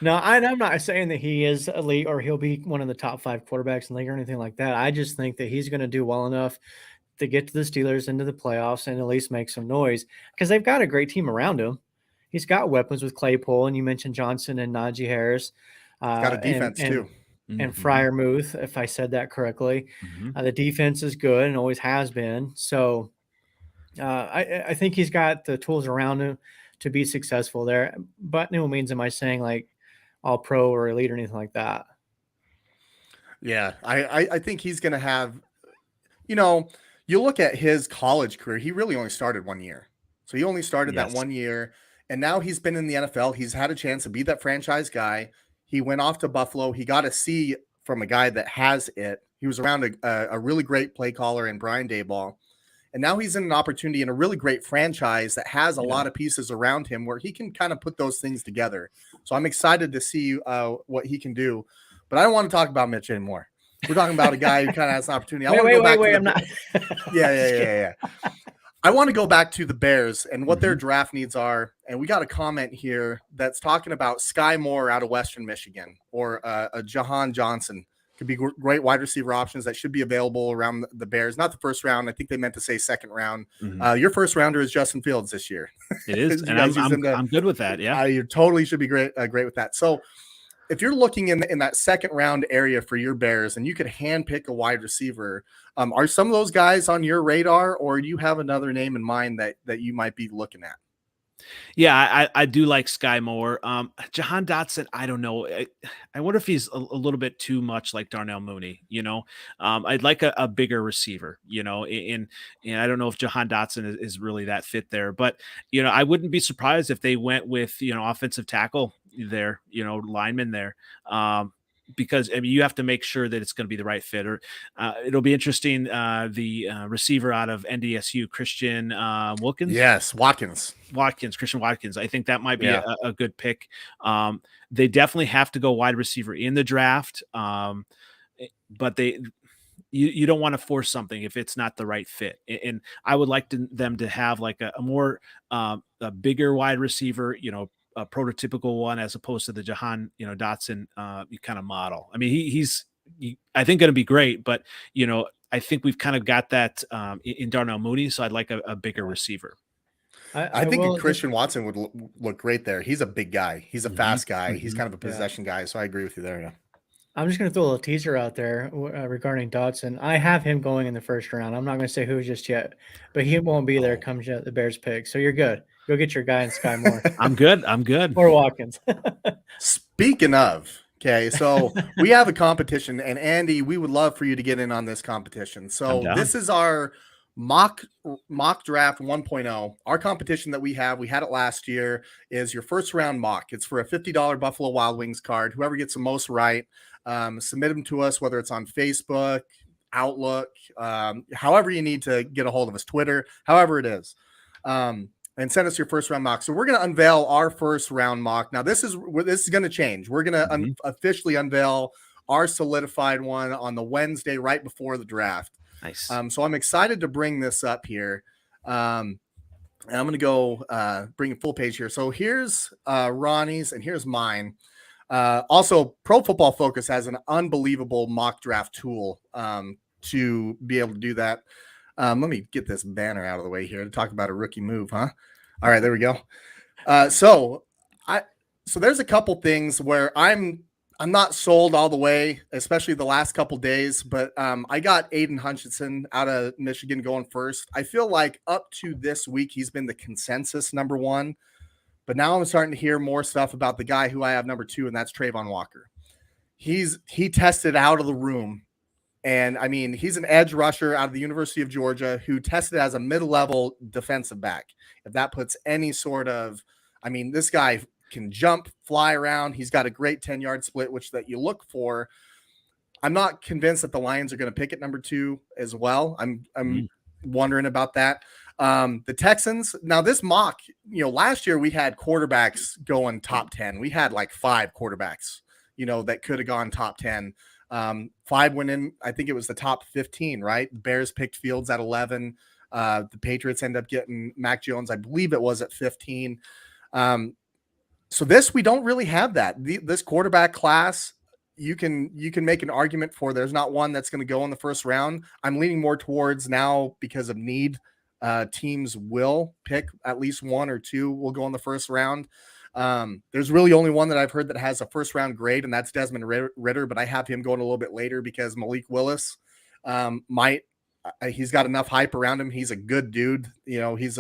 No, I'm not saying that he is elite or he'll be one of the top 5 quarterbacks in the league or anything like that. I just think that he's going to do well enough to get to the Steelers into the playoffs and at least make some noise because they've got a great team around him. He's got weapons with Claypool, and you mentioned Johnson and Najee Harris. He's got a defense too. And Freiermuth, if I said that correctly. The defense is good and always has been. So I think he's got the tools around him to be successful there. But no means am I saying like all pro or elite or anything like that. Yeah, I think he's going to have, you look at his college career, he really only started 1 year. So he only started that 1 year. And now he's been in the NFL. He's had a chance to be that franchise guy. He went off to Buffalo. He got a C from a guy that has it. He was around a really great play caller in Brian Daboll. And now he's in an opportunity in a really great franchise that has a lot of pieces around him where he can kind of put those things together. So I'm excited to see what he can do. But I don't want to talk about Mitch anymore. We're talking about a guy who kind of has an opportunity. I'm not. Yeah. I want to go back to the Bears and what their draft needs are. And we got a comment here that's talking about Sky Moore out of Western Michigan or a Jahan Johnson. Could be great wide receiver options that should be available around the Bears. Not the first round. I think they meant to say second round. Your first rounder is Justin Fields this year. It is. And I'm good with that. Yeah. You totally should be great with that. So if you're looking in that second round area for your Bears and you could handpick a wide receiver, are some of those guys on your radar, or do you have another name in mind that you might be looking at? Yeah, I do like Sky Moore. Jahan Dotson, I don't know. I wonder if he's a little bit too much like Darnell Mooney, I'd like a bigger receiver, and I don't know if Jahan Dotson is really that fit there, but, I wouldn't be surprised if they went with, offensive tackle there, lineman there. Because you have to make sure that it's going to be the right fit. Or it'll be interesting. The receiver out of NDSU, Christian Wilkins. Yes, Christian Watkins. I think that might be a good pick. They definitely have to go wide receiver in the draft, but you don't want to force something if it's not the right fit. And I would like them to have like a more a bigger wide receiver, a prototypical one as opposed to the Jahan, Dotson kind of model. I mean, he's I think going to be great, but I think we've kind of got that in Darnell Mooney. So I'd like a bigger receiver. I think Christian Watson would look great there. He's a big guy. He's a fast guy. He's kind of a possession guy. So I agree with you there. Yeah. I'm just going to throw a little teaser out there regarding Dotson. I have him going in the first round. I'm not going to say who just yet, but he won't be there comes the Bears pick. So you're good. Go get your guy in Sky Moore. I'm good. Or Watkins. Speaking of, okay, so we have a competition, and Andy, we would love for you to get in on this competition. So this is our mock draft 1.0. Our competition that we had it last year, is your first round mock. It's for a $50 Buffalo Wild Wings card. Whoever gets the most right, submit them to us, whether it's on Facebook, Outlook, however you need to get a hold of us, Twitter, however it is. And send us your first round mock. So we're going to unveil our first round mock. Now this is going to change. We're going to officially unveil our solidified one on the Wednesday right before the draft. Nice. So I'm excited to bring this up here. And I'm going to go bring a full page here. So here's Ronnie's and here's mine. Also, Pro Football Focus has an unbelievable mock draft tool to be able to do that. Let me get this banner out of the way here to talk about a rookie move, huh? All right, there we go. So So there's a couple things where I'm not sold all the way, especially the last couple days. But I got Aiden Hutchinson out of Michigan going first. I feel like up to this week he's been the consensus number one, but now I'm starting to hear more stuff about the guy who I have number two, and that's Trayvon Walker. He tested out of the room. And I mean, he's an edge rusher out of the University of Georgia who tested as a mid-level defensive back. If that puts any sort of, I mean, this guy can jump, fly around. He's got a great 10-yard split, which that you look for. I'm not convinced that the Lions are going to pick at number two as well. I'm wondering about that. The Texans, now this mock, last year we had quarterbacks going top 10. We had like 5 quarterbacks, that could have gone top 10. 5 went in, I think it was the top 15, right? Bears picked Fields at 11. The Patriots end up getting Mac Jones, I believe it was at 15. So we don't really have that. This quarterback class, you can make an argument for there's not one that's going to go in the first round. I'm leaning more towards now because of need. Teams will pick at least 1 or 2 will go in the first round. There's really only one that I've heard that has a first round grade, and that's Desmond Ritter, but I have him going a little bit later because Malik Willis he's got enough hype around him. He's a good dude. He's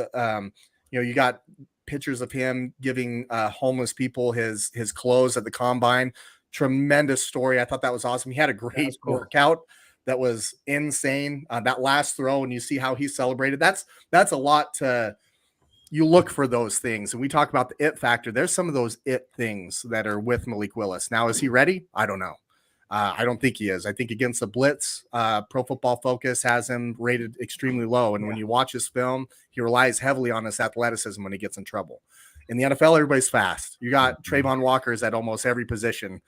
you got pictures of him giving homeless people his clothes at the combine. Tremendous story. I thought that was awesome. He had a great workout that was insane. That last throw, and you see how he celebrated. That's a lot to. You look for those things, and we talk about the it factor. There's some of those it things that are with Malik Willis. Now, is he ready? I don't know. I don't think he is. I think against the blitz, Pro Football Focus has him rated extremely low. And when you watch his film, he relies heavily on his athleticism when he gets in trouble. In the NFL, everybody's fast. You got Trayvon Walker's at almost every position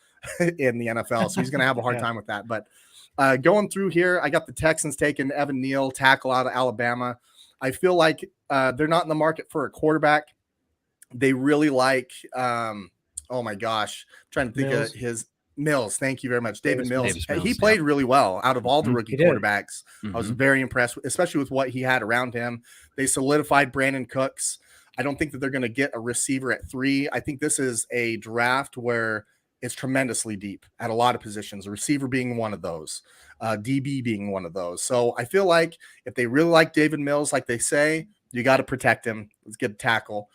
in the NFL, so he's going to have a hard time with that. But going through here, I got the Texans taking Evan Neal, tackle out of Alabama. I feel like they're not in the market for a quarterback. They really like, oh my gosh, I'm trying to think of his Mills. Thank you very much. David Mills. He played really well out of all the rookie quarterbacks. I was very impressed, especially with what he had around him. They solidified Brandon Cooks. I don't think that they're going to get a receiver at 3. I think this is a draft where it's tremendously deep at a lot of positions, a receiver being one of those, DB being one of those. So I feel like if they really like David Mills, like they say, you got to protect him. Let's get a tackle.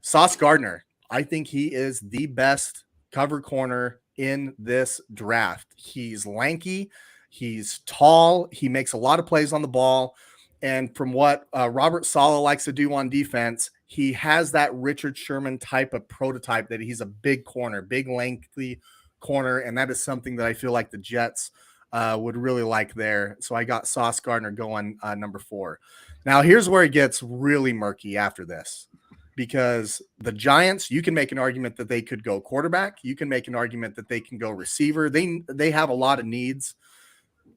Sauce Gardner, I think he is the best cover corner in this draft. He's lanky. He's tall. He makes a lot of plays on the ball. And from what Robert Saleh likes to do on defense, he has that Richard Sherman type of prototype that he's a big corner, big lengthy corner. And that is something that I feel like the Jets would really like there. So I got Sauce Gardner going number 4. Now here's where it gets really murky after this, because the Giants, you can make an argument that they could go quarterback. You can make an argument that they can go receiver. They have a lot of needs.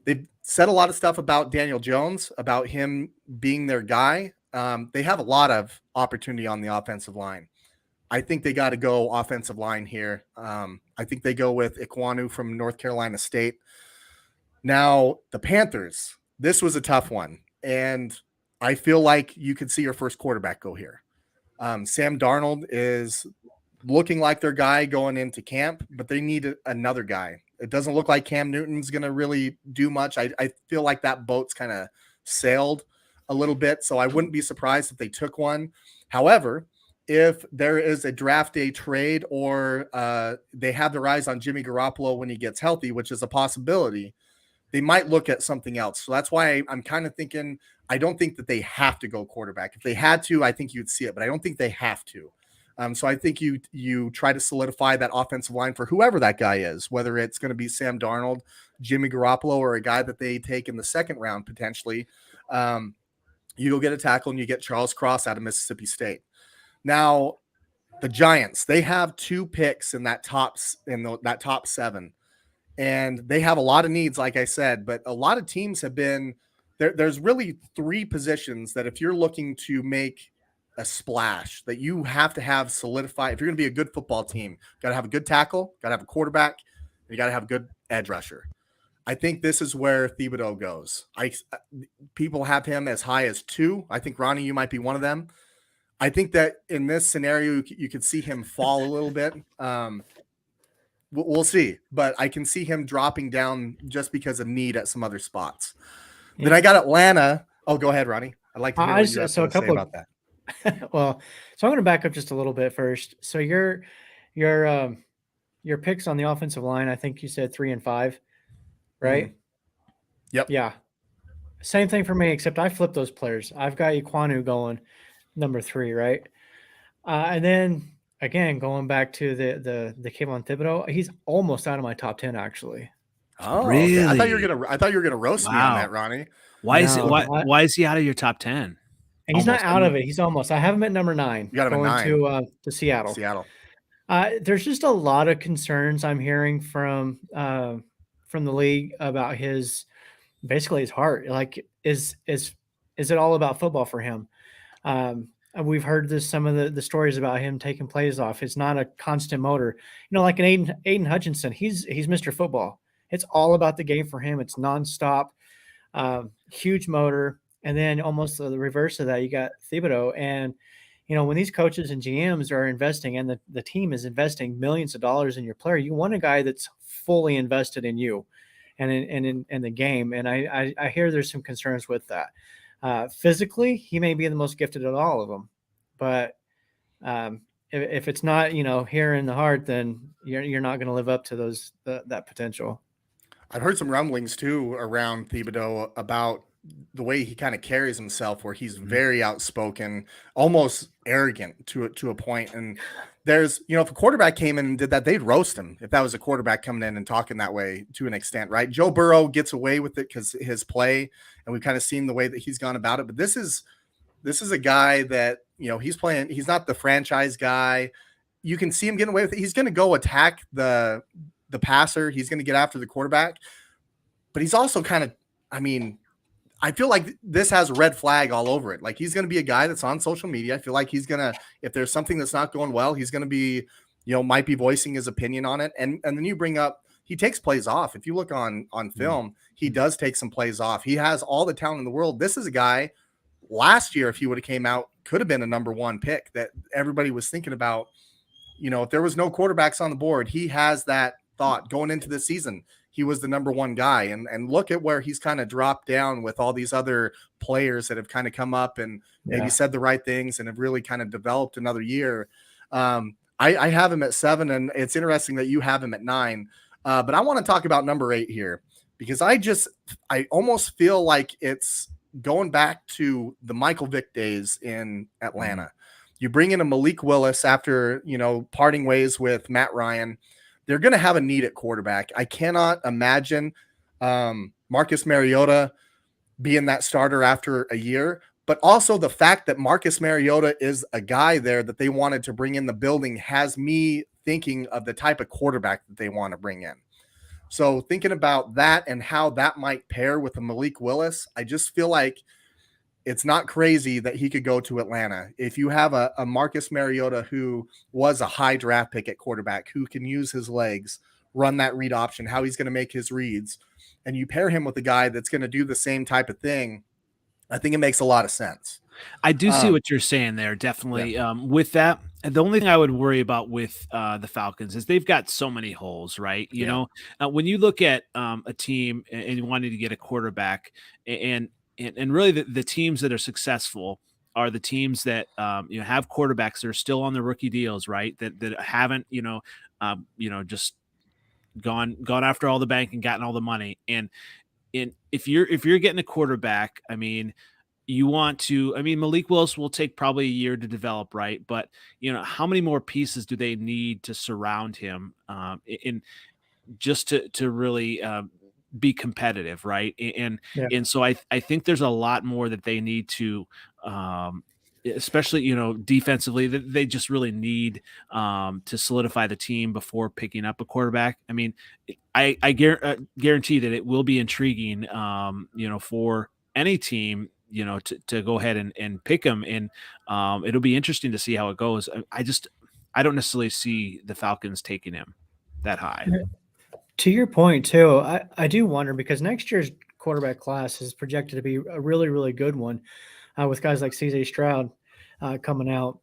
They've said a lot of stuff about Daniel Jones, about him being their guy. They have a lot of opportunity on the offensive line. I think they got to go offensive line here. I think they go with Ikwanu from North Carolina State. Now, the Panthers, this was a tough one. And I feel like you could see your first quarterback go here. Sam Darnold is looking like their guy going into camp, but they need another guy. It doesn't look like Cam Newton's going to really do much. I feel like that boat's kind of sailed a little bit, so I wouldn't be surprised if they took one. However, if there is a draft day trade or they have their eyes on Jimmy Garoppolo when he gets healthy, which is a possibility, they might look at something else. So that's why I'm kind of thinking, I don't think that they have to go quarterback. If they had to, I think you'd see it, but I don't think they have to. So I think you try to solidify that offensive line for whoever that guy is, whether it's going to be Sam Darnold, Jimmy Garoppolo, or a guy that they take in the second round potentially. You go get a tackle and you get Charles Cross out of Mississippi State. Now, the Giants, they have 2 picks in that top 7. And they have a lot of needs, like I said, but a lot of teams have been there. There's really 3 positions that if you're looking to make a splash that you have to have solidified. If you're going to be a good football team, got to have a good tackle, got to have a quarterback, and you got to have a good edge rusher. I think this is where Thibodeau goes. People have him as high as 2. I think, Ronnie, you might be one of them. I think that in this scenario, you could see him fall a little bit. We'll see, but I can see him dropping down just because of need at some other spots. Then I got Atlanta. Oh, go ahead, Ronnie. I'd like to hear what you have So a to say couple about that. well, so I'm going to back up just a little bit first. So your picks on the offensive line, I think you said 3 and 5, right? Yep. Yeah. Same thing for me, except I flipped those players. I've got Iquanu going number 3, right? And then again, going back to the Kayvon Thibodeau, he's almost out of my top 10 actually. Oh, okay. I thought you Really? were gonna roast me on that, Wow. Ronnie. Why is it No, why is he out of your top 10? and he's not Almost. out of it. He's almost. I have him at number 9, You got him at going 9. to Seattle. Seattle. There's just a lot of concerns I'm hearing from the league about basically his heart. Like, is it all about football for him? And we've heard some of the stories about him taking plays off. It's not a constant motor. Like an Aiden Hutchinson, he's Mr. Football. It's all about the game for him. It's nonstop, huge motor. And then almost the reverse of that, you got Thibodeau. And, when these coaches and GMs are investing and the team is investing millions of dollars in your player, you want a guy that's fully invested in you and in the game. And I hear there's some concerns with that. Physically, he may be the most gifted of all of them, but if it's not, here in the heart, then you're not going to live up to that potential. I've heard some rumblings too around Thibodeau about the way he kind of carries himself, where he's very outspoken, almost arrogant to a point. And there's, if a quarterback came in and did that, they'd roast him if that was a quarterback coming in and talking that way to an extent, right? Joe Burrow gets away with it because his play, and we've kind of seen the way that he's gone about it. But this is a guy that, he's playing. He's not the franchise guy. You can see him getting away with it. He's going to go attack the passer. He's going to get after the quarterback, but he's also kind of, I feel like this has a red flag all over it. Like, he's going to be a guy that's on social media. I feel like he's going to, if there's something that's not going well, he's going to be, might be voicing his opinion on it. And then you bring up, he takes plays off. If you look on film, he does take some plays off. He has all the talent in the world. This is a guy last year, if he would have came out, could have been a number 1 pick that everybody was thinking about. If there was no quarterbacks on the board, he has that thought going into the season. He was the number 1 guy, and look at where he's kind of dropped down with all these other players that have kind of come up and maybe said the right things and have really kind of developed another year. I have him at 7, and it's interesting that you have him at 9. But I want to talk about number 8 here, because I almost feel like it's going back to the Michael Vick days in Atlanta. You bring in a Malik Willis after, parting ways with Matt Ryan. They're going to have a need at quarterback. I cannot imagine Marcus Mariota being that starter after a year, but also the fact that Marcus Mariota is a guy there that they wanted to bring in the building has me thinking of the type of quarterback that they want to bring in. So thinking about that and how that might pair with a Malik Willis, I just feel like it's not crazy that he could go to Atlanta. If you have a Marcus Mariota who was a high draft pick at quarterback, who can use his legs, run that read option, how he's going to make his reads, and you pair him with a guy that's going to do the same type of thing, I think it makes a lot of sense. I do see what you're saying there. Definitely. Yeah. With that, the only thing I would worry about with the Falcons is they've got so many holes, right? When you look at a team and you wanted to get a quarterback, and really the teams that are successful are the teams that have quarterbacks that are still on the rookie deals, right? That haven't just gone after all the bank and gotten all the money. And if you're getting a quarterback, you want to, Malik Willis will take probably a year to develop, right? But how many more pieces do they need to surround him in just to really be competitive, right? And so I think there's a lot more that they need to, especially defensively, that they just really need to solidify the team before picking up a quarterback. I guarantee that it will be intriguing, for any team, to go ahead and pick him, and it'll be interesting to see how it goes. I don't necessarily see the Falcons taking him that high. To your point too, I do wonder, because next year's quarterback class is projected to be a really, really good one, with guys like CJ Stroud. coming out.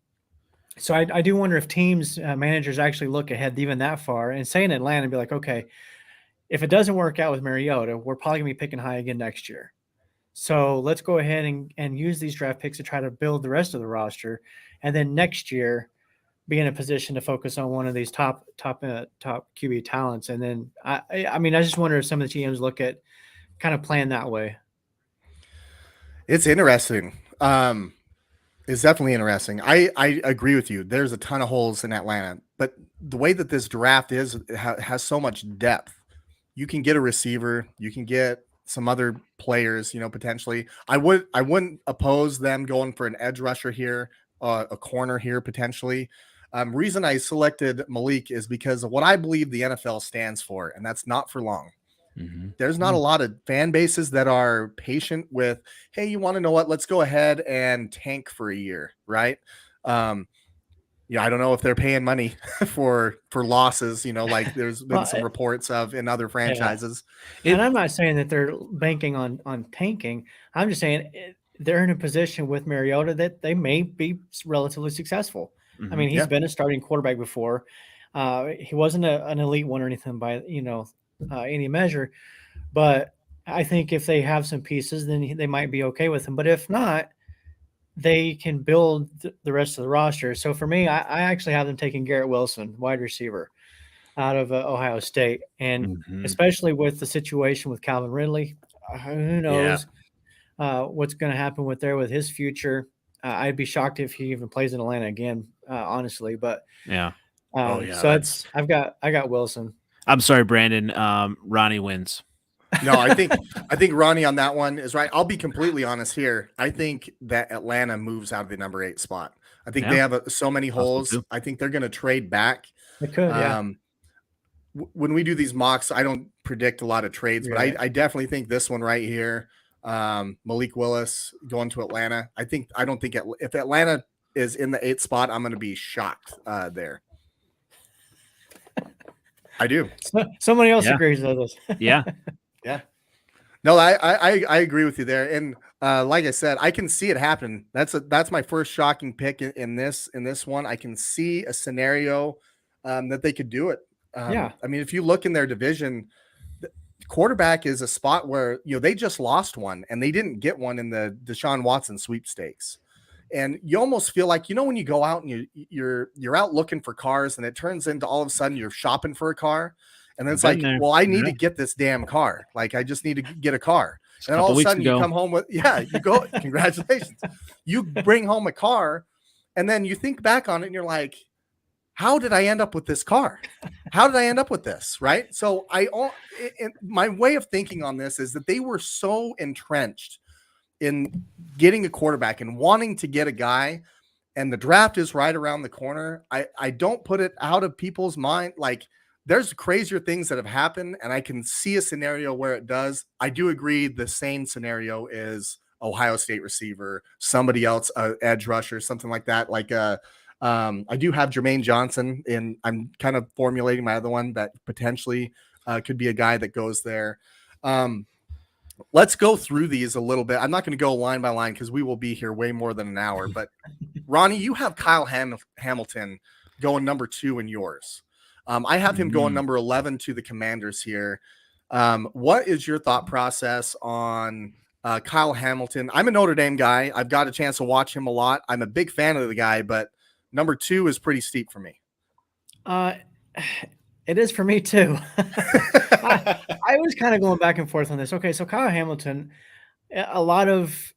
So I do wonder if teams, managers actually look ahead even that far and say in Atlanta and be like, okay, if it doesn't work out with Mariota, we're probably gonna be picking high again next year. So let's go ahead and use these draft picks to try to build the rest of the roster, and then next year be in a position to focus on one of these top QB talents. And then I mean, I just wonder if some of the GMs look at kind of playing that way. It's interesting. It's definitely interesting. I agree with you. There's a ton of holes in Atlanta, but the way that this draft is, it has so much depth. You can get a receiver, you can get some other players, potentially. I wouldn't oppose them going for an edge rusher here, a corner here potentially. Reason I selected Malik is because of what I believe the NFL stands for, and that's not for long. Mm-hmm. There's not a lot of fan bases that are patient with, hey, you want to know what? Let's go ahead and tank for a year, right? I don't know if they're paying money for losses, like there's been some reports of in other franchises. Yeah. And I'm not saying that they're banking on tanking. I'm just saying they're in a position with Mariota that they may be relatively successful. Mm-hmm. I mean, he's been a starting quarterback before. He wasn't an elite one or anything by any measure, but I think if they have some pieces, then they might be okay with him. But if not, they can build the rest of the roster. So for me, I actually have them taking Garrett Wilson, wide receiver, out of Ohio State, and especially with the situation with Calvin Ridley, who knows what's going to happen with his future. I'd be shocked if he even plays in Atlanta again, honestly. But yeah, so I got Wilson. I'm sorry, Brandon. Ronnie wins. No, I think Ronnie on that one is right. I'll be completely honest here. I think that Atlanta moves out of the number 8 spot. I think they have so many holes. I think they're going to trade back. They could, yeah. When we do these mocks, I don't predict a lot of trades, but I definitely think this one right here, Malik Willis going to Atlanta. I don't think if Atlanta is in the 8th spot, I'm going to be shocked there. I do. Somebody else agrees with us. Yeah. Yeah. No, I agree with you there. And like I said, I can see it happen. That's my first shocking pick in this one. I can see a scenario that they could do it. I mean, if you look in their division, the quarterback is a spot where they just lost one and they didn't get one in the Deshaun Watson sweepstakes. And you almost feel like, when you go out and you're out looking for cars and it turns into all of a sudden you're shopping for a car. And then it's like, well, I need to get this damn car. Like, I just need to get a car. And then all of a sudden you come home with, you go, congratulations. You bring home a car and then you think back on it and you're like, how did I end up with this car? How did I end up with this? Right. So my way of thinking on this is that they were so entrenched in getting a quarterback and wanting to get a guy, and the draft is right around the corner. I don't put it out of people's mind. Like, there's crazier things that have happened, and I can see a scenario where it does. I do agree the same scenario is Ohio State receiver, somebody else, edge rusher, something like that. Like, I do have Jermaine Johnson, and I'm kind of formulating my other one that potentially could be a guy that goes there. Let's go through these a little bit. I'm not going to go line by line because we will be here way more than an hour. But, Ronnie, you have Kyle Hamilton going number 2 in yours. I have him going number 11 to the Commanders here. What is your thought process on Kyle Hamilton? I'm a Notre Dame guy. I've got a chance to watch him a lot. I'm a big fan of the guy, but number 2 is pretty steep for me. It is for me too. I was kind of going back and forth on this. Okay, so Kyle Hamilton, a lot of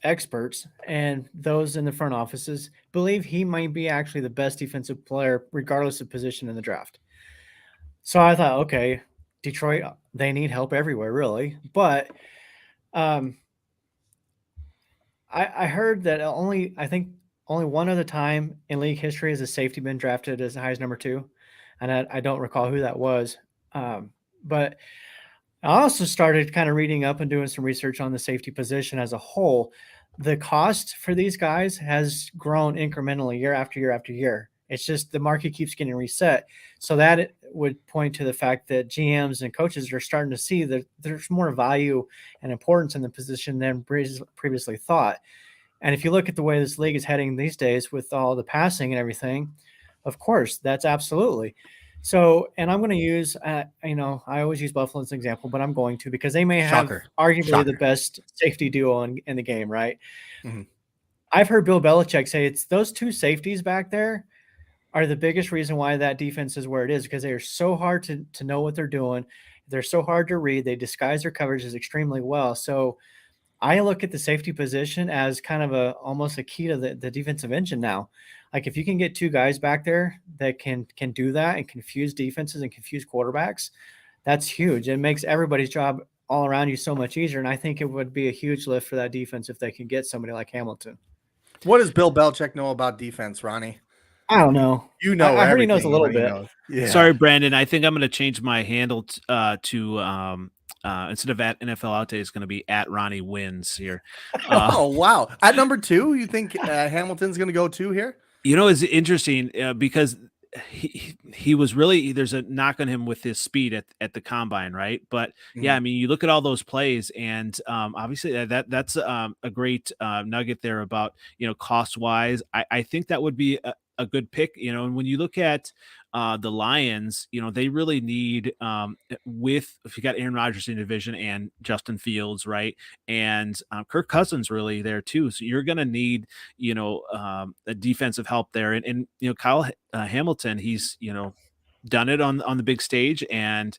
experts and those in the front offices believe he might be actually the best defensive player, regardless of position in the draft. So I thought, okay, Detroit, they need help everywhere, really. But I heard that I think only one other time in league history has a safety been drafted as high as number 2. And I don't recall who that was. But I also started kind of reading up and doing some research on the safety position as a whole. The cost for these guys has grown incrementally year after year after year. It's just the market keeps getting reset. So that would point to the fact that GMs and coaches are starting to see that there's more value and importance in the position than previously thought. And if you look at the way this league is heading these days with all the passing and everything, of course, that's absolutely. So, and I'm going to use, I always use Buffalo as an example, but I'm going to because they may have Shocker. arguably the Shocker. best safety duo in the game, right? Mhm. I've heard Bill Belichick say it's those two safeties back there are the biggest reason why that defense is where it is because they are so hard to know what they're doing. They're so hard to read. They disguise their coverages extremely well. So I look at the safety position as kind of almost a key to the defensive engine now. Like if you can get two guys back there that can do that and confuse defenses and confuse quarterbacks, that's huge. It makes everybody's job all around you so much easier. And I think it would be a huge lift for that defense if they can get somebody like Hamilton. What does Bill Belichick know about defense, Ronnie? I don't know. You know I heard he knows a everything little Ronnie bit. knows. Yeah. Sorry, Brandon. I think I'm going to change my handle to instead of at NFL Out Day, it's going to be at Ronnie Wins here. Oh, wow. At number 2, you think Hamilton's going to go 2 here? It's interesting because he was really, there's a knock on him with his speed at the combine, right? But yeah, I mean, you look at all those plays, and obviously that's a great nugget there about cost wise. I think that would be a good pick, and when you look at the Lions, they really need if you got Aaron Rodgers in the division and Justin Fields, right, and Kirk Cousins really there too. So you're going to need a defensive help there, and Kyle Hamilton, he's done it on the big stage, and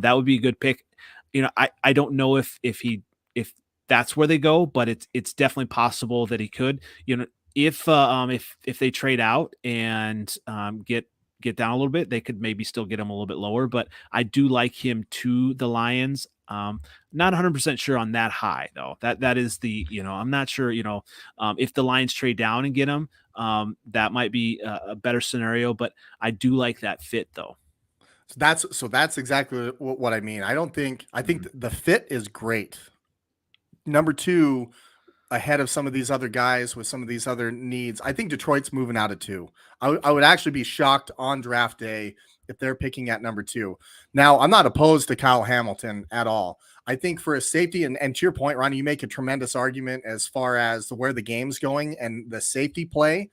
that would be a good pick. I don't know if that's where they go, but it's definitely possible that he could. If they trade out and get down a little bit, they could maybe still get him a little bit lower. But I do like him to the Lions. Not 100% sure on that high though. That is the I'm not sure if the Lions trade down and get him, that might be a better scenario. But I do like that fit though. So that's exactly what I mean. I think the fit is great. Number 2, ahead of some of these other guys with some of these other needs. I think Detroit's moving out of 2. I would actually be shocked on draft day if they're picking at number 2. Now, I'm not opposed to Kyle Hamilton at all. I think for a safety, and to your point, Ronnie, you make a tremendous argument as far as where the game's going and the safety play.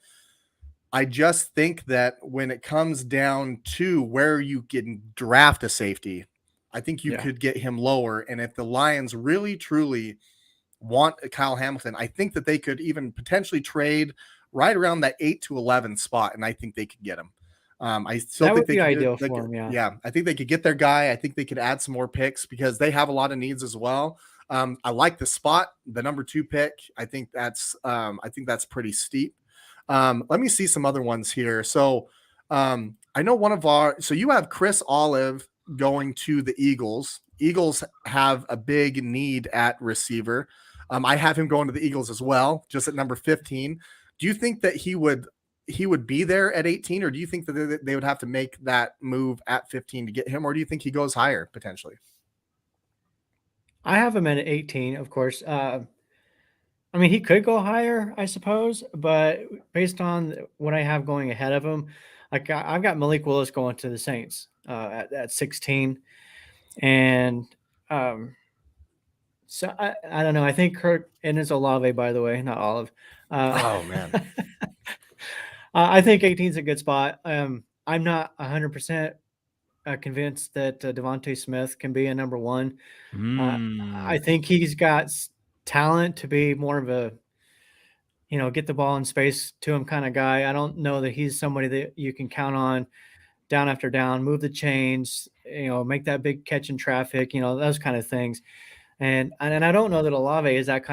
I just think that when it comes down to where you can draft a safety, I think you could get him lower. And if the Lions really, truly want Kyle Hamilton, I think that they could even potentially trade right around that 8 to 11 spot, and I think they could get him. I still think That would they be could ideal they for could- him, yeah. Yeah, I think they could get their guy. I think they could add some more picks because they have a lot of needs as well. I like the spot, the number 2 pick. I think that's pretty steep. Let me see some other ones here. So I know so you have Chris Olive going to the Eagles. Eagles have a big need at receiver. I have him going to the Eagles as well, just at number 15. Do you think that he would be there at 18, or do you think that they would have to make that move at 15 to get him, or do you think he goes higher potentially? I have him at 18, of course. I mean, he could go higher, I suppose, but based on what I have going ahead of him, like I've got Malik Willis going to the Saints at 16, and so I don't know. I think Kirk, and it's Olave, by the way, not Olive. Oh man. I think 18 is a good spot. I'm not 100% convinced that Devontae Smith can be a number 1. I think he's got talent to be more of a, get the ball in space to him kind of guy. I don't know that he's somebody that you can count on down after down, move the chains, make that big catch in traffic, those kind of things. And I don't know that Olave is that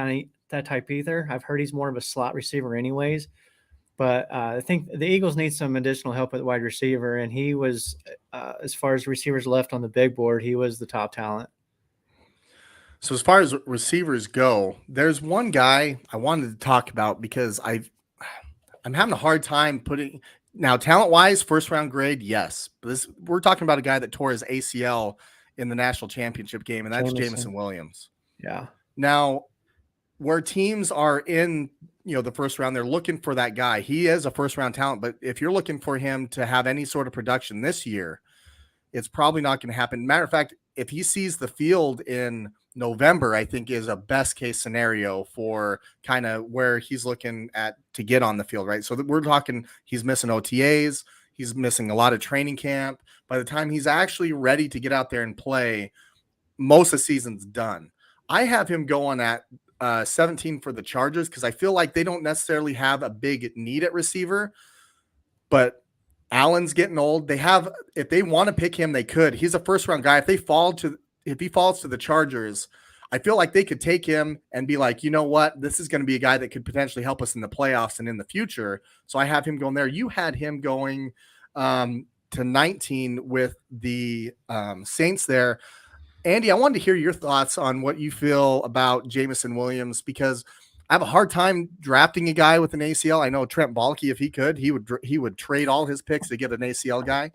type either. I've heard he's more of a slot receiver anyways. But I think the Eagles need some additional help at wide receiver, and he was, as far as receivers left on the big board, he was the top talent. So as far as receivers go, there's one guy I wanted to talk about because I'm having a hard time putting now talent wise, first round grade, yes. But we're talking about a guy that tore his ACL in the national championship game, and that's Jameson Williams. Yeah. Now, where teams are in the first round, they're looking for that guy. He is a first round talent, but if you're looking for him to have any sort of production this year, it's probably not going to happen. Matter of fact, if he sees the field in November, I think, is a best case scenario for kind of where he's looking at to get on the field, right? So that we're talking, he's missing OTAs, he's missing a lot of training camp. By the time he's actually ready to get out there and play, most of the season's done. I have him going at 17 for the Chargers because I feel like they don't necessarily have a big need at receiver, but Allen's getting old. They have, if they want to pick him, they could. He's a first round guy. If he falls to the Chargers, I feel like they could take him and be like, you know what, this is going to be a guy that could potentially help us in the playoffs and in the future. So I have him going there. You had him going to 19 with the Saints there. Andy, I wanted to hear your thoughts on what you feel about Jameson Williams, because I have a hard time drafting a guy with an ACL. I know Trent Baalke, if he could, he would trade all his picks to get an ACL guy.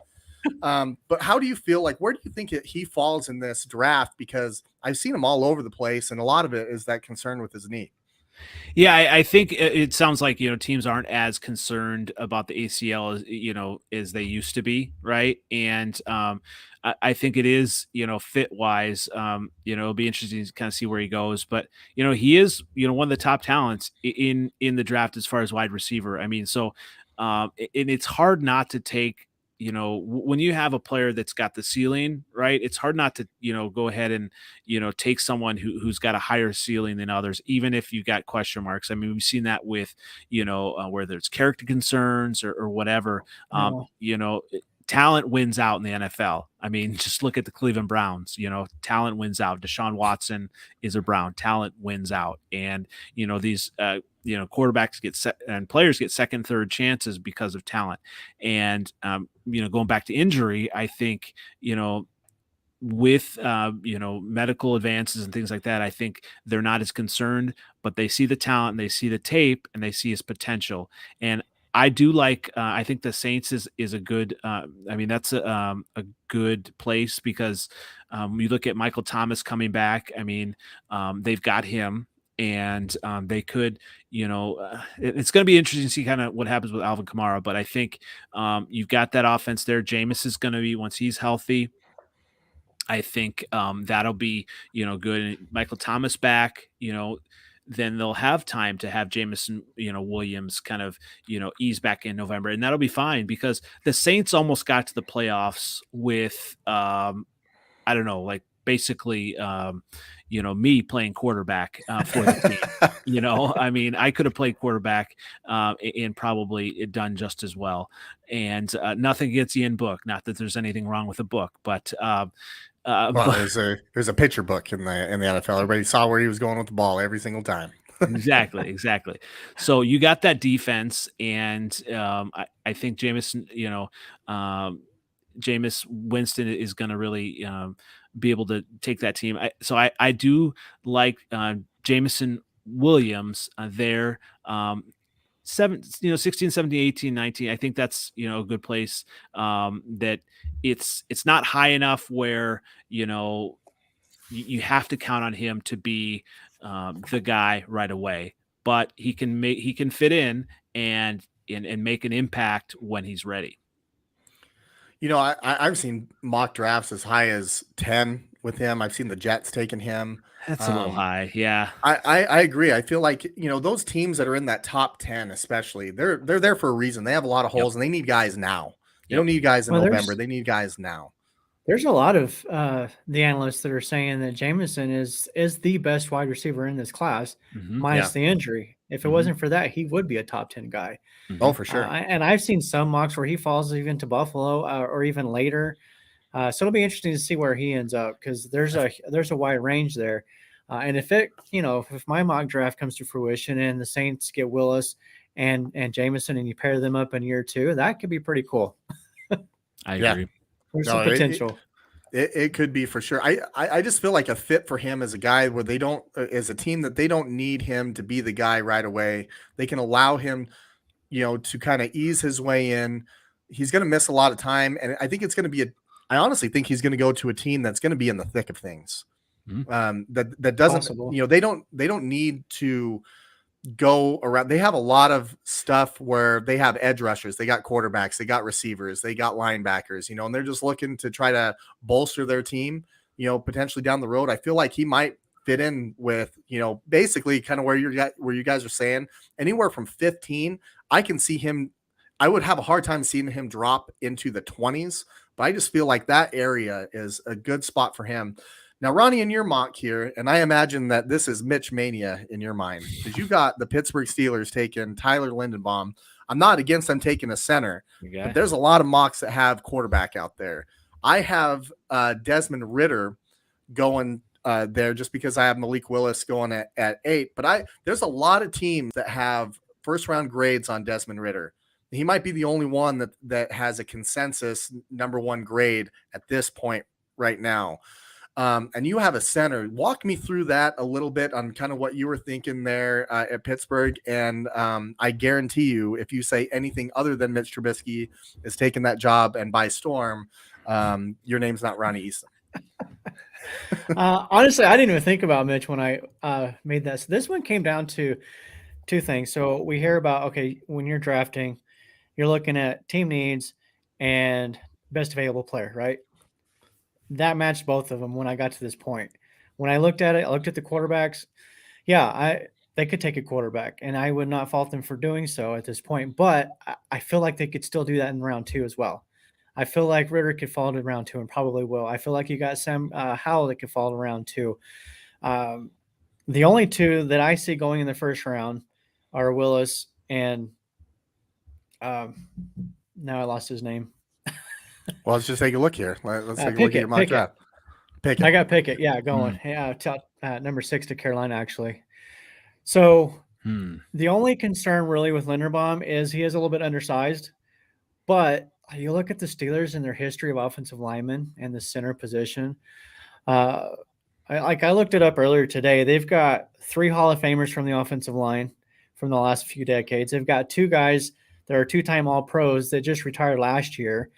But how do you feel like, where do you think he falls in this draft? Because I've seen him all over the place, and a lot of it is that concern with his knee. Yeah, I think it sounds like, teams aren't as concerned about the ACL as, as they used to be, right? And I think it is, fit wise, it'll be interesting to kind of see where he goes. But he is, one of the top talents in the draft as far as wide receiver. I mean, so and it's hard not to take. When you have a player that's got the ceiling, right, it's hard not to, go ahead and, take someone who's got a higher ceiling than others, even if you got question marks. I mean, we've seen that with, whether it's character concerns or whatever, talent wins out in the NFL. I mean, just look at the Cleveland Browns, talent wins out. Deshaun Watson is a Brown, talent wins out. And, these, quarterbacks get set and players get second, third chances because of talent. And, going back to injury, I think, with medical advances and things like that, I think they're not as concerned, but they see the talent and they see the tape and they see his potential. And I do like. I think the Saints is a good. That's a good place because you look at Michael Thomas coming back. I mean, they've got him, and they could. It's going to be interesting to see kind of what happens with Alvin Kamara. But I think you've got that offense there. Jameis is going to be, once he's healthy, I think that'll be, good. And Michael Thomas back, then they'll have time to have Jameson, Williams kind of, ease back in November. And that'll be fine because the Saints almost got to the playoffs with, I don't know, like basically, me playing quarterback for the team. I mean, I could have played quarterback and probably done just as well. And nothing against Ian Book. Not that there's anything wrong with the book, but there's a picture book in the NFL. Everybody saw where he was going with the ball every single time. Exactly. So you got that defense, and I think Jameis Winston is going to really be able to take that team. I do like Jameson Williams there. 16, 17, 18, 19. I think that's, a good place that it's not high enough where, you have to count on him to be the guy right away, but he can fit in and make an impact when he's ready. I've seen mock drafts as high as 10 with him. I've seen the Jets taking him. That's a little high. Yeah. I agree. I feel like, those teams that are in that top 10, especially, they're there for a reason. They have a lot of holes and they need guys now. They don't need guys in November. They need guys now. There's a lot of the analysts that are saying that Jameson is the best wide receiver in this class, minus the injury. If it wasn't for that, he would be a top 10 guy. Oh, for sure. And I've seen some mocks where he falls even to Buffalo or even later. So it'll be interesting to see where he ends up because there's a wide range there. And if my mock draft comes to fruition and the Saints get Willis and Jameson and you pair them up in year 2, that could be pretty cool. I agree. There's some potential. It could be for sure. I just feel like a fit for him as a guy where they don't, as a team that they don't need him to be the guy right away. They can allow him, to kind of ease his way in. He's going to miss a lot of time. And I think it's going to be I honestly think he's going to go to a team that's going to be in the thick of things. That doesn't, Possible. They don't need to go around. They have a lot of stuff where they have edge rushers, they got quarterbacks, they got receivers, they got linebackers, and they're just looking to try to bolster their team, potentially down the road. I feel like he might fit in with, basically kind of where you guys are saying anywhere from 15. I can see him. I would have a hard time seeing him drop into the 20s, but I just feel like that area is a good spot for him. Now, Ronnie, in your mock here, and I imagine that this is Mitch Mania in your mind, because you got the Pittsburgh Steelers taking Tyler Lindenbaum. I'm not against them taking a center, but there's a lot of mocks that have quarterback out there. I have Desmond Ritter going there just because I have Malik Willis going at 8. But there's a lot of teams that have first round grades on Desmond Ritter. He might be the only one that has a consensus number 1 grade at this point right now. And you have a center. Walk me through that a little bit on kind of what you were thinking there at Pittsburgh. And I guarantee you, if you say anything other than Mitch Trubisky is taking that job and by storm, your name's not Ronnie Easton. Honestly, I didn't even think about Mitch when I made that. So this one came down to 2 things. So we hear about, okay, when you're drafting, you're looking at team needs and best available player, right? That matched both of them when I got to this point. When I looked at it, I looked at the quarterbacks. Yeah, they could take a quarterback, and I would not fault them for doing so at this point. But I feel like they could still do that in round 2 as well. I feel like Ritter could fall to round 2 and probably will. I feel like you got Sam Howell that could fall to round 2. The only 2 that I see going in the first round are Willis and now I lost his name. Well, let's just take a look here. Let's take a look Pickett, at your mock draft. Pickett. I got Pickett. Yeah, going. Yeah, number 6 to Carolina, actually. So the only concern really with Linderbaum is he is a little bit undersized. But you look at the Steelers and their history of offensive linemen and the center position. I looked it up earlier today. They've got 3 Hall of Famers from the offensive line from the last few decades. They've got 2 guys that are 2-time All-Pros that just retired last year.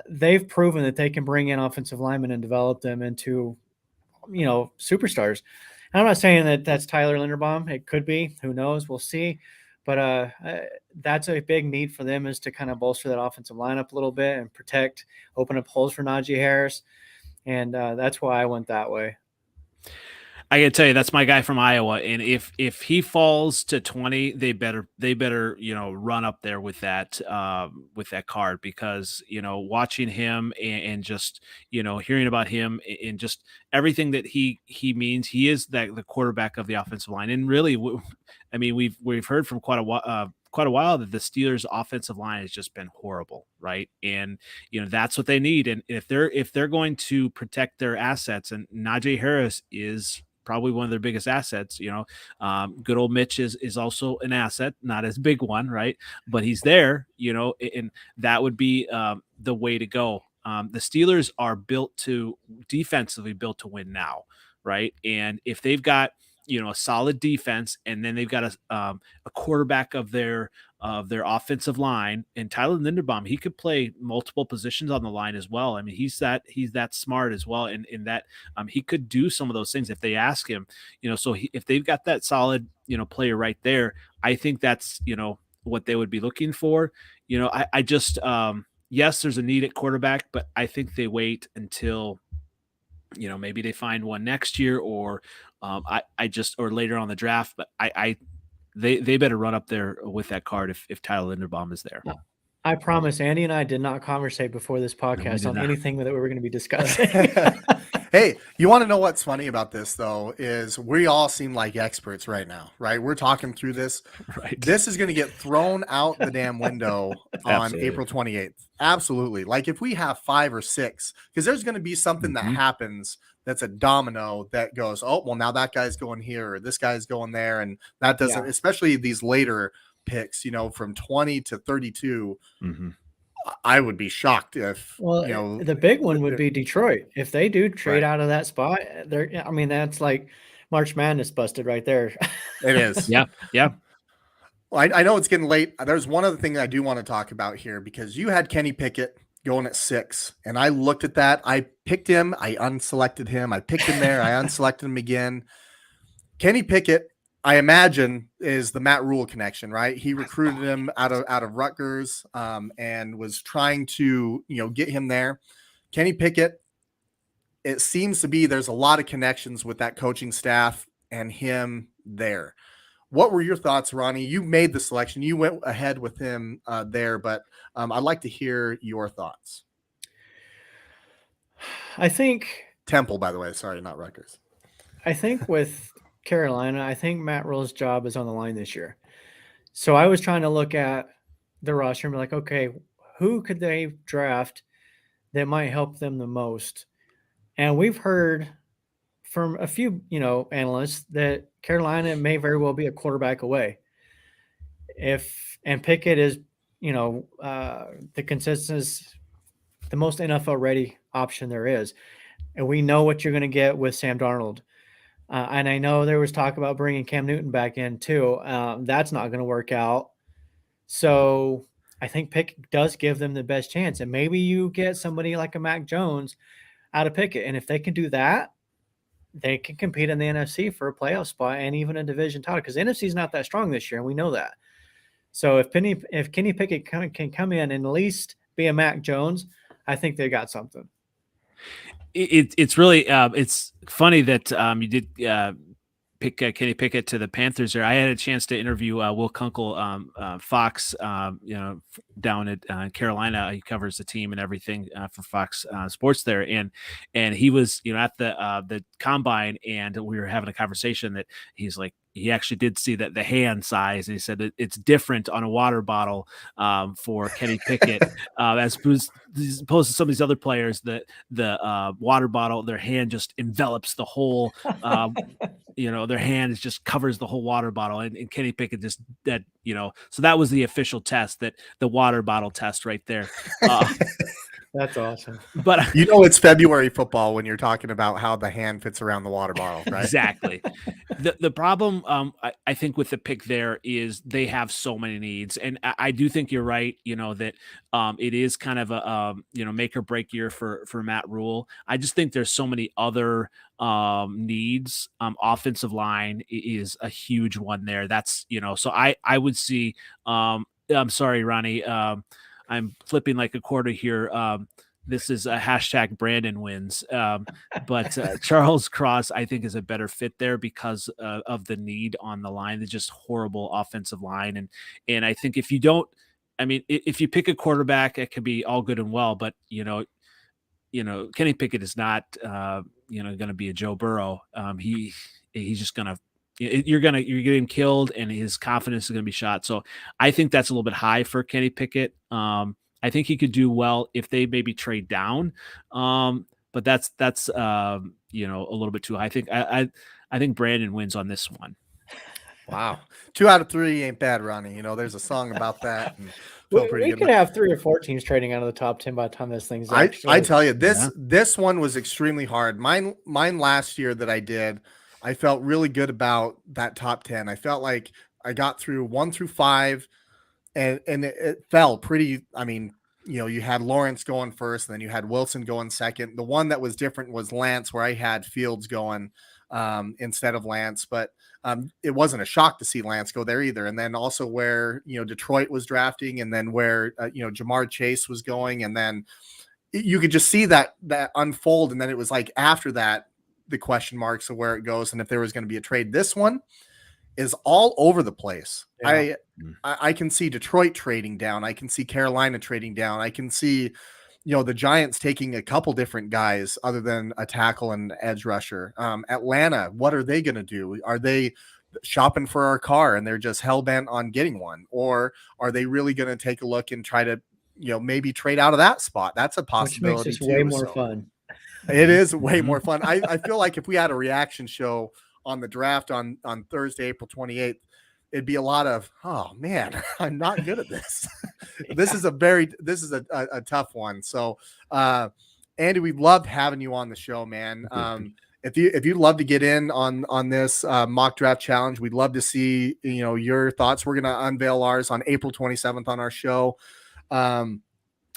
They've proven that they can bring in offensive linemen and develop them into, superstars. And I'm not saying that that's Tyler Linderbaum. It could be. Who knows? We'll see. But that's a big need for them, is to kind of bolster that offensive line up a little bit and open up holes for Najee Harris. And that's why I went that way. I gotta tell you, that's my guy from Iowa, and if he falls to 20, they better run up there with that card, because watching him and just hearing about him and just everything that he means, he is the quarterback of the offensive line, and really, I mean, we've heard from quite a while that the Steelers' offensive line has just been horrible, right? And that's what they need, and if they're going to protect their assets, and Najee Harris is probably one of their biggest assets. Good old Mitch is also an asset, not as big one, right? But he's there, and that would be the way to go. The Steelers are defensively built to win now, right? And if they've got a solid defense, and then they've got a quarterback of their offensive line, and Tyler Linderbaum, he could play multiple positions on the line as well. I mean, he's that smart as well, and in that he could do some of those things if they ask him. So if they've got that solid player right there, I think that's what they would be looking for. I just yes, there's a need at quarterback, but I think they wait until maybe they find one next year, or or later on the draft. But they better run up there with that card if Tyler Linderbaum is there. I promise Andy and I did not conversate before this podcast on anything that we were going to be discussing. Hey, you want to know what's funny about this, though, is we all seem like experts right now, right? We're talking through this. Right. This is going to get thrown out the damn window on April 28th. Absolutely. Like if we have 5 or 6, because there's going to be something that happens that's a domino that goes, oh, well, now that guy's going here, or this guy's going there. And that doesn't, especially these later picks, from 20 to 32. I would be shocked if the big one would be Detroit. If they do trade out of that spot, that's like March Madness busted right there. It is. Yeah. Well, I know it's getting late. There's one other thing I do want to talk about here, because you had Kenny Pickett going at 6, and I looked at that. I picked him. I unselected him. I picked him there. I unselected him again. Kenny Pickett, I imagine, is the Matt Rule connection, right? He recruited him out of Rutgers and was trying to, get him there. Kenny Pickett, it seems to be there's a lot of connections with that coaching staff and him there. What were your thoughts, Ronnie? You made the selection. You went ahead with him there, but I'd like to hear your thoughts. I think Temple, by the way. Sorry, not Rutgers. I think with Carolina, I think Matt Rule's job is on the line this year. So I was trying to look at the roster and be like, okay, who could they draft that might help them the most? And we've heard from a few, analysts that Carolina may very well be a quarterback away. And Pickett is, the consensus, the most NFL ready option there is. And we know what you're going to get with Sam Darnold. And I know there was talk about bringing Cam Newton back in too. That's not going to work out. So I think Pickett does give them the best chance. And maybe you get somebody like a Mac Jones out of Pickett. And if they can do that, they can compete in the NFC for a playoff spot and even a division title, because the NFC is not that strong this year, and we know that. So if Kenny Pickett can come in and at least be a Mac Jones, I think they got something. It's really it's funny that you did pick Kenny Pickett to the Panthers there. I had a chance to interview Will Kunkel, Fox, down at Carolina. He covers the team and everything for Fox Sports there, and he was at the combine, and we were having a conversation that he's like, he actually did see that the hand size, and he said that it's different on a water bottle for Kenny Pickett as opposed to some of these other players. That the water bottle, their hand just envelops the whole. Their hand just covers the whole water bottle, and Kenny Pickett just that. So that was the official test, that the water bottle test right there. That's awesome. But it's February football when you're talking about how the hand fits around the water bottle, right? Exactly. The problem I think with the pick there is they have so many needs, and I do think you're right. That it is kind of a make or break year for Matt Rule. I just think there's so many other needs. Offensive line is a huge one there. That's so I would see. I'm sorry, Ronnie. I'm flipping like a quarter here. This is a hashtag Brandon wins. But Charles Cross, I think, is a better fit there because of the need on the line. It's just horrible offensive line. And I think if you don't, if you pick a quarterback, it could be all good and well, but Kenny Pickett is not, going to be a Joe Burrow. He's just going to, you're getting killed, and his confidence is going to be shot. So I think that's a little bit high for Kenny Pickett. I think he could do well if they maybe trade down. But that's a little bit too high. I think Brandon wins on this one. Wow. 2 out of 3 ain't bad, Ronnie. There's a song about that. And we could have 3 or 4 teams trading out of the top 10 by the time this thing's I tell you, this one was extremely hard. Mine last year that I did, I felt really good about that top 10. I felt like I got through 1 through 5, and it fell pretty. You had Lawrence going first, and then you had Wilson going second. The one that was different was Lance, where I had Fields going instead of Lance, but it wasn't a shock to see Lance go there either. And then also where Detroit was drafting, and then where Jamar Chase was going, and then you could just see that unfold. And then it was like after that, the question marks of where it goes and if there was going to be a trade. This one is all over the place. Yeah. I can see Detroit trading down. I can see Carolina trading down. I can see, the Giants taking a couple different guys other than a tackle and edge rusher. Atlanta, what are they going to do? Are they shopping for a car and they're just hell bent on getting one? Or are they really going to take a look and try to, maybe trade out of that spot? That's a possibility. Which makes this way more fun. It is way more fun. I feel like if we had a reaction show on the draft on Thursday, April 28th, it'd be a lot of, oh man, I'm not good at this. This is a tough one. So, Andy, we loved having you on the show, man. If you'd love to get in on this mock draft challenge, we'd love to see, your thoughts. We're going to unveil ours on April 27th on our show.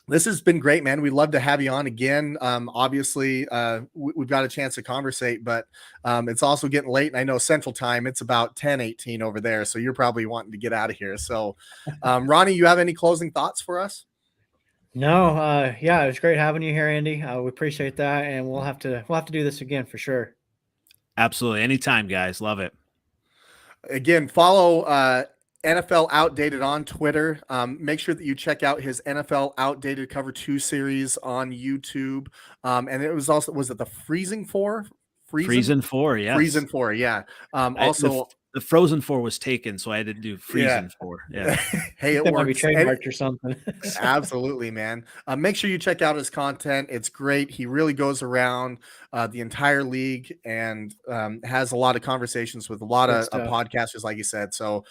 This has been great, man. We'd love to have you on again. Obviously, we've got a chance to conversate, but it's also getting late. And I know Central Time, it's about 10:18 over there. So you're probably wanting to get out of here. So, Ronnie, you have any closing thoughts for us? No, yeah, it was great having you here, Andy. We appreciate that, and we'll have to do this again for sure. Absolutely. Anytime, guys. Love it. Again, follow NFL Outdated on Twitter. Make sure that you check out his NFL Outdated Cover 2 series on YouTube. And it was also, was it the Freezing Four? Freezing 4. Yes. Freezing Four, yeah. Also, the Frozen 4 was taken, so I had to do yeah. Freezing 4. Yeah. Hey, it That might be works. trademarked or something. Absolutely, man. Make sure you check out his content. It's great. He really goes around the entire league and has a lot of conversations with a lot Good of stuff. podcasters, like you said. So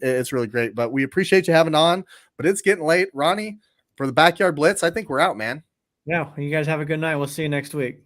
it's really great. But we appreciate you having on. But it's getting late. Ronnie, for the Backyard Blitz, I think we're out, man. Yeah, you guys have a good night. We'll see you next week.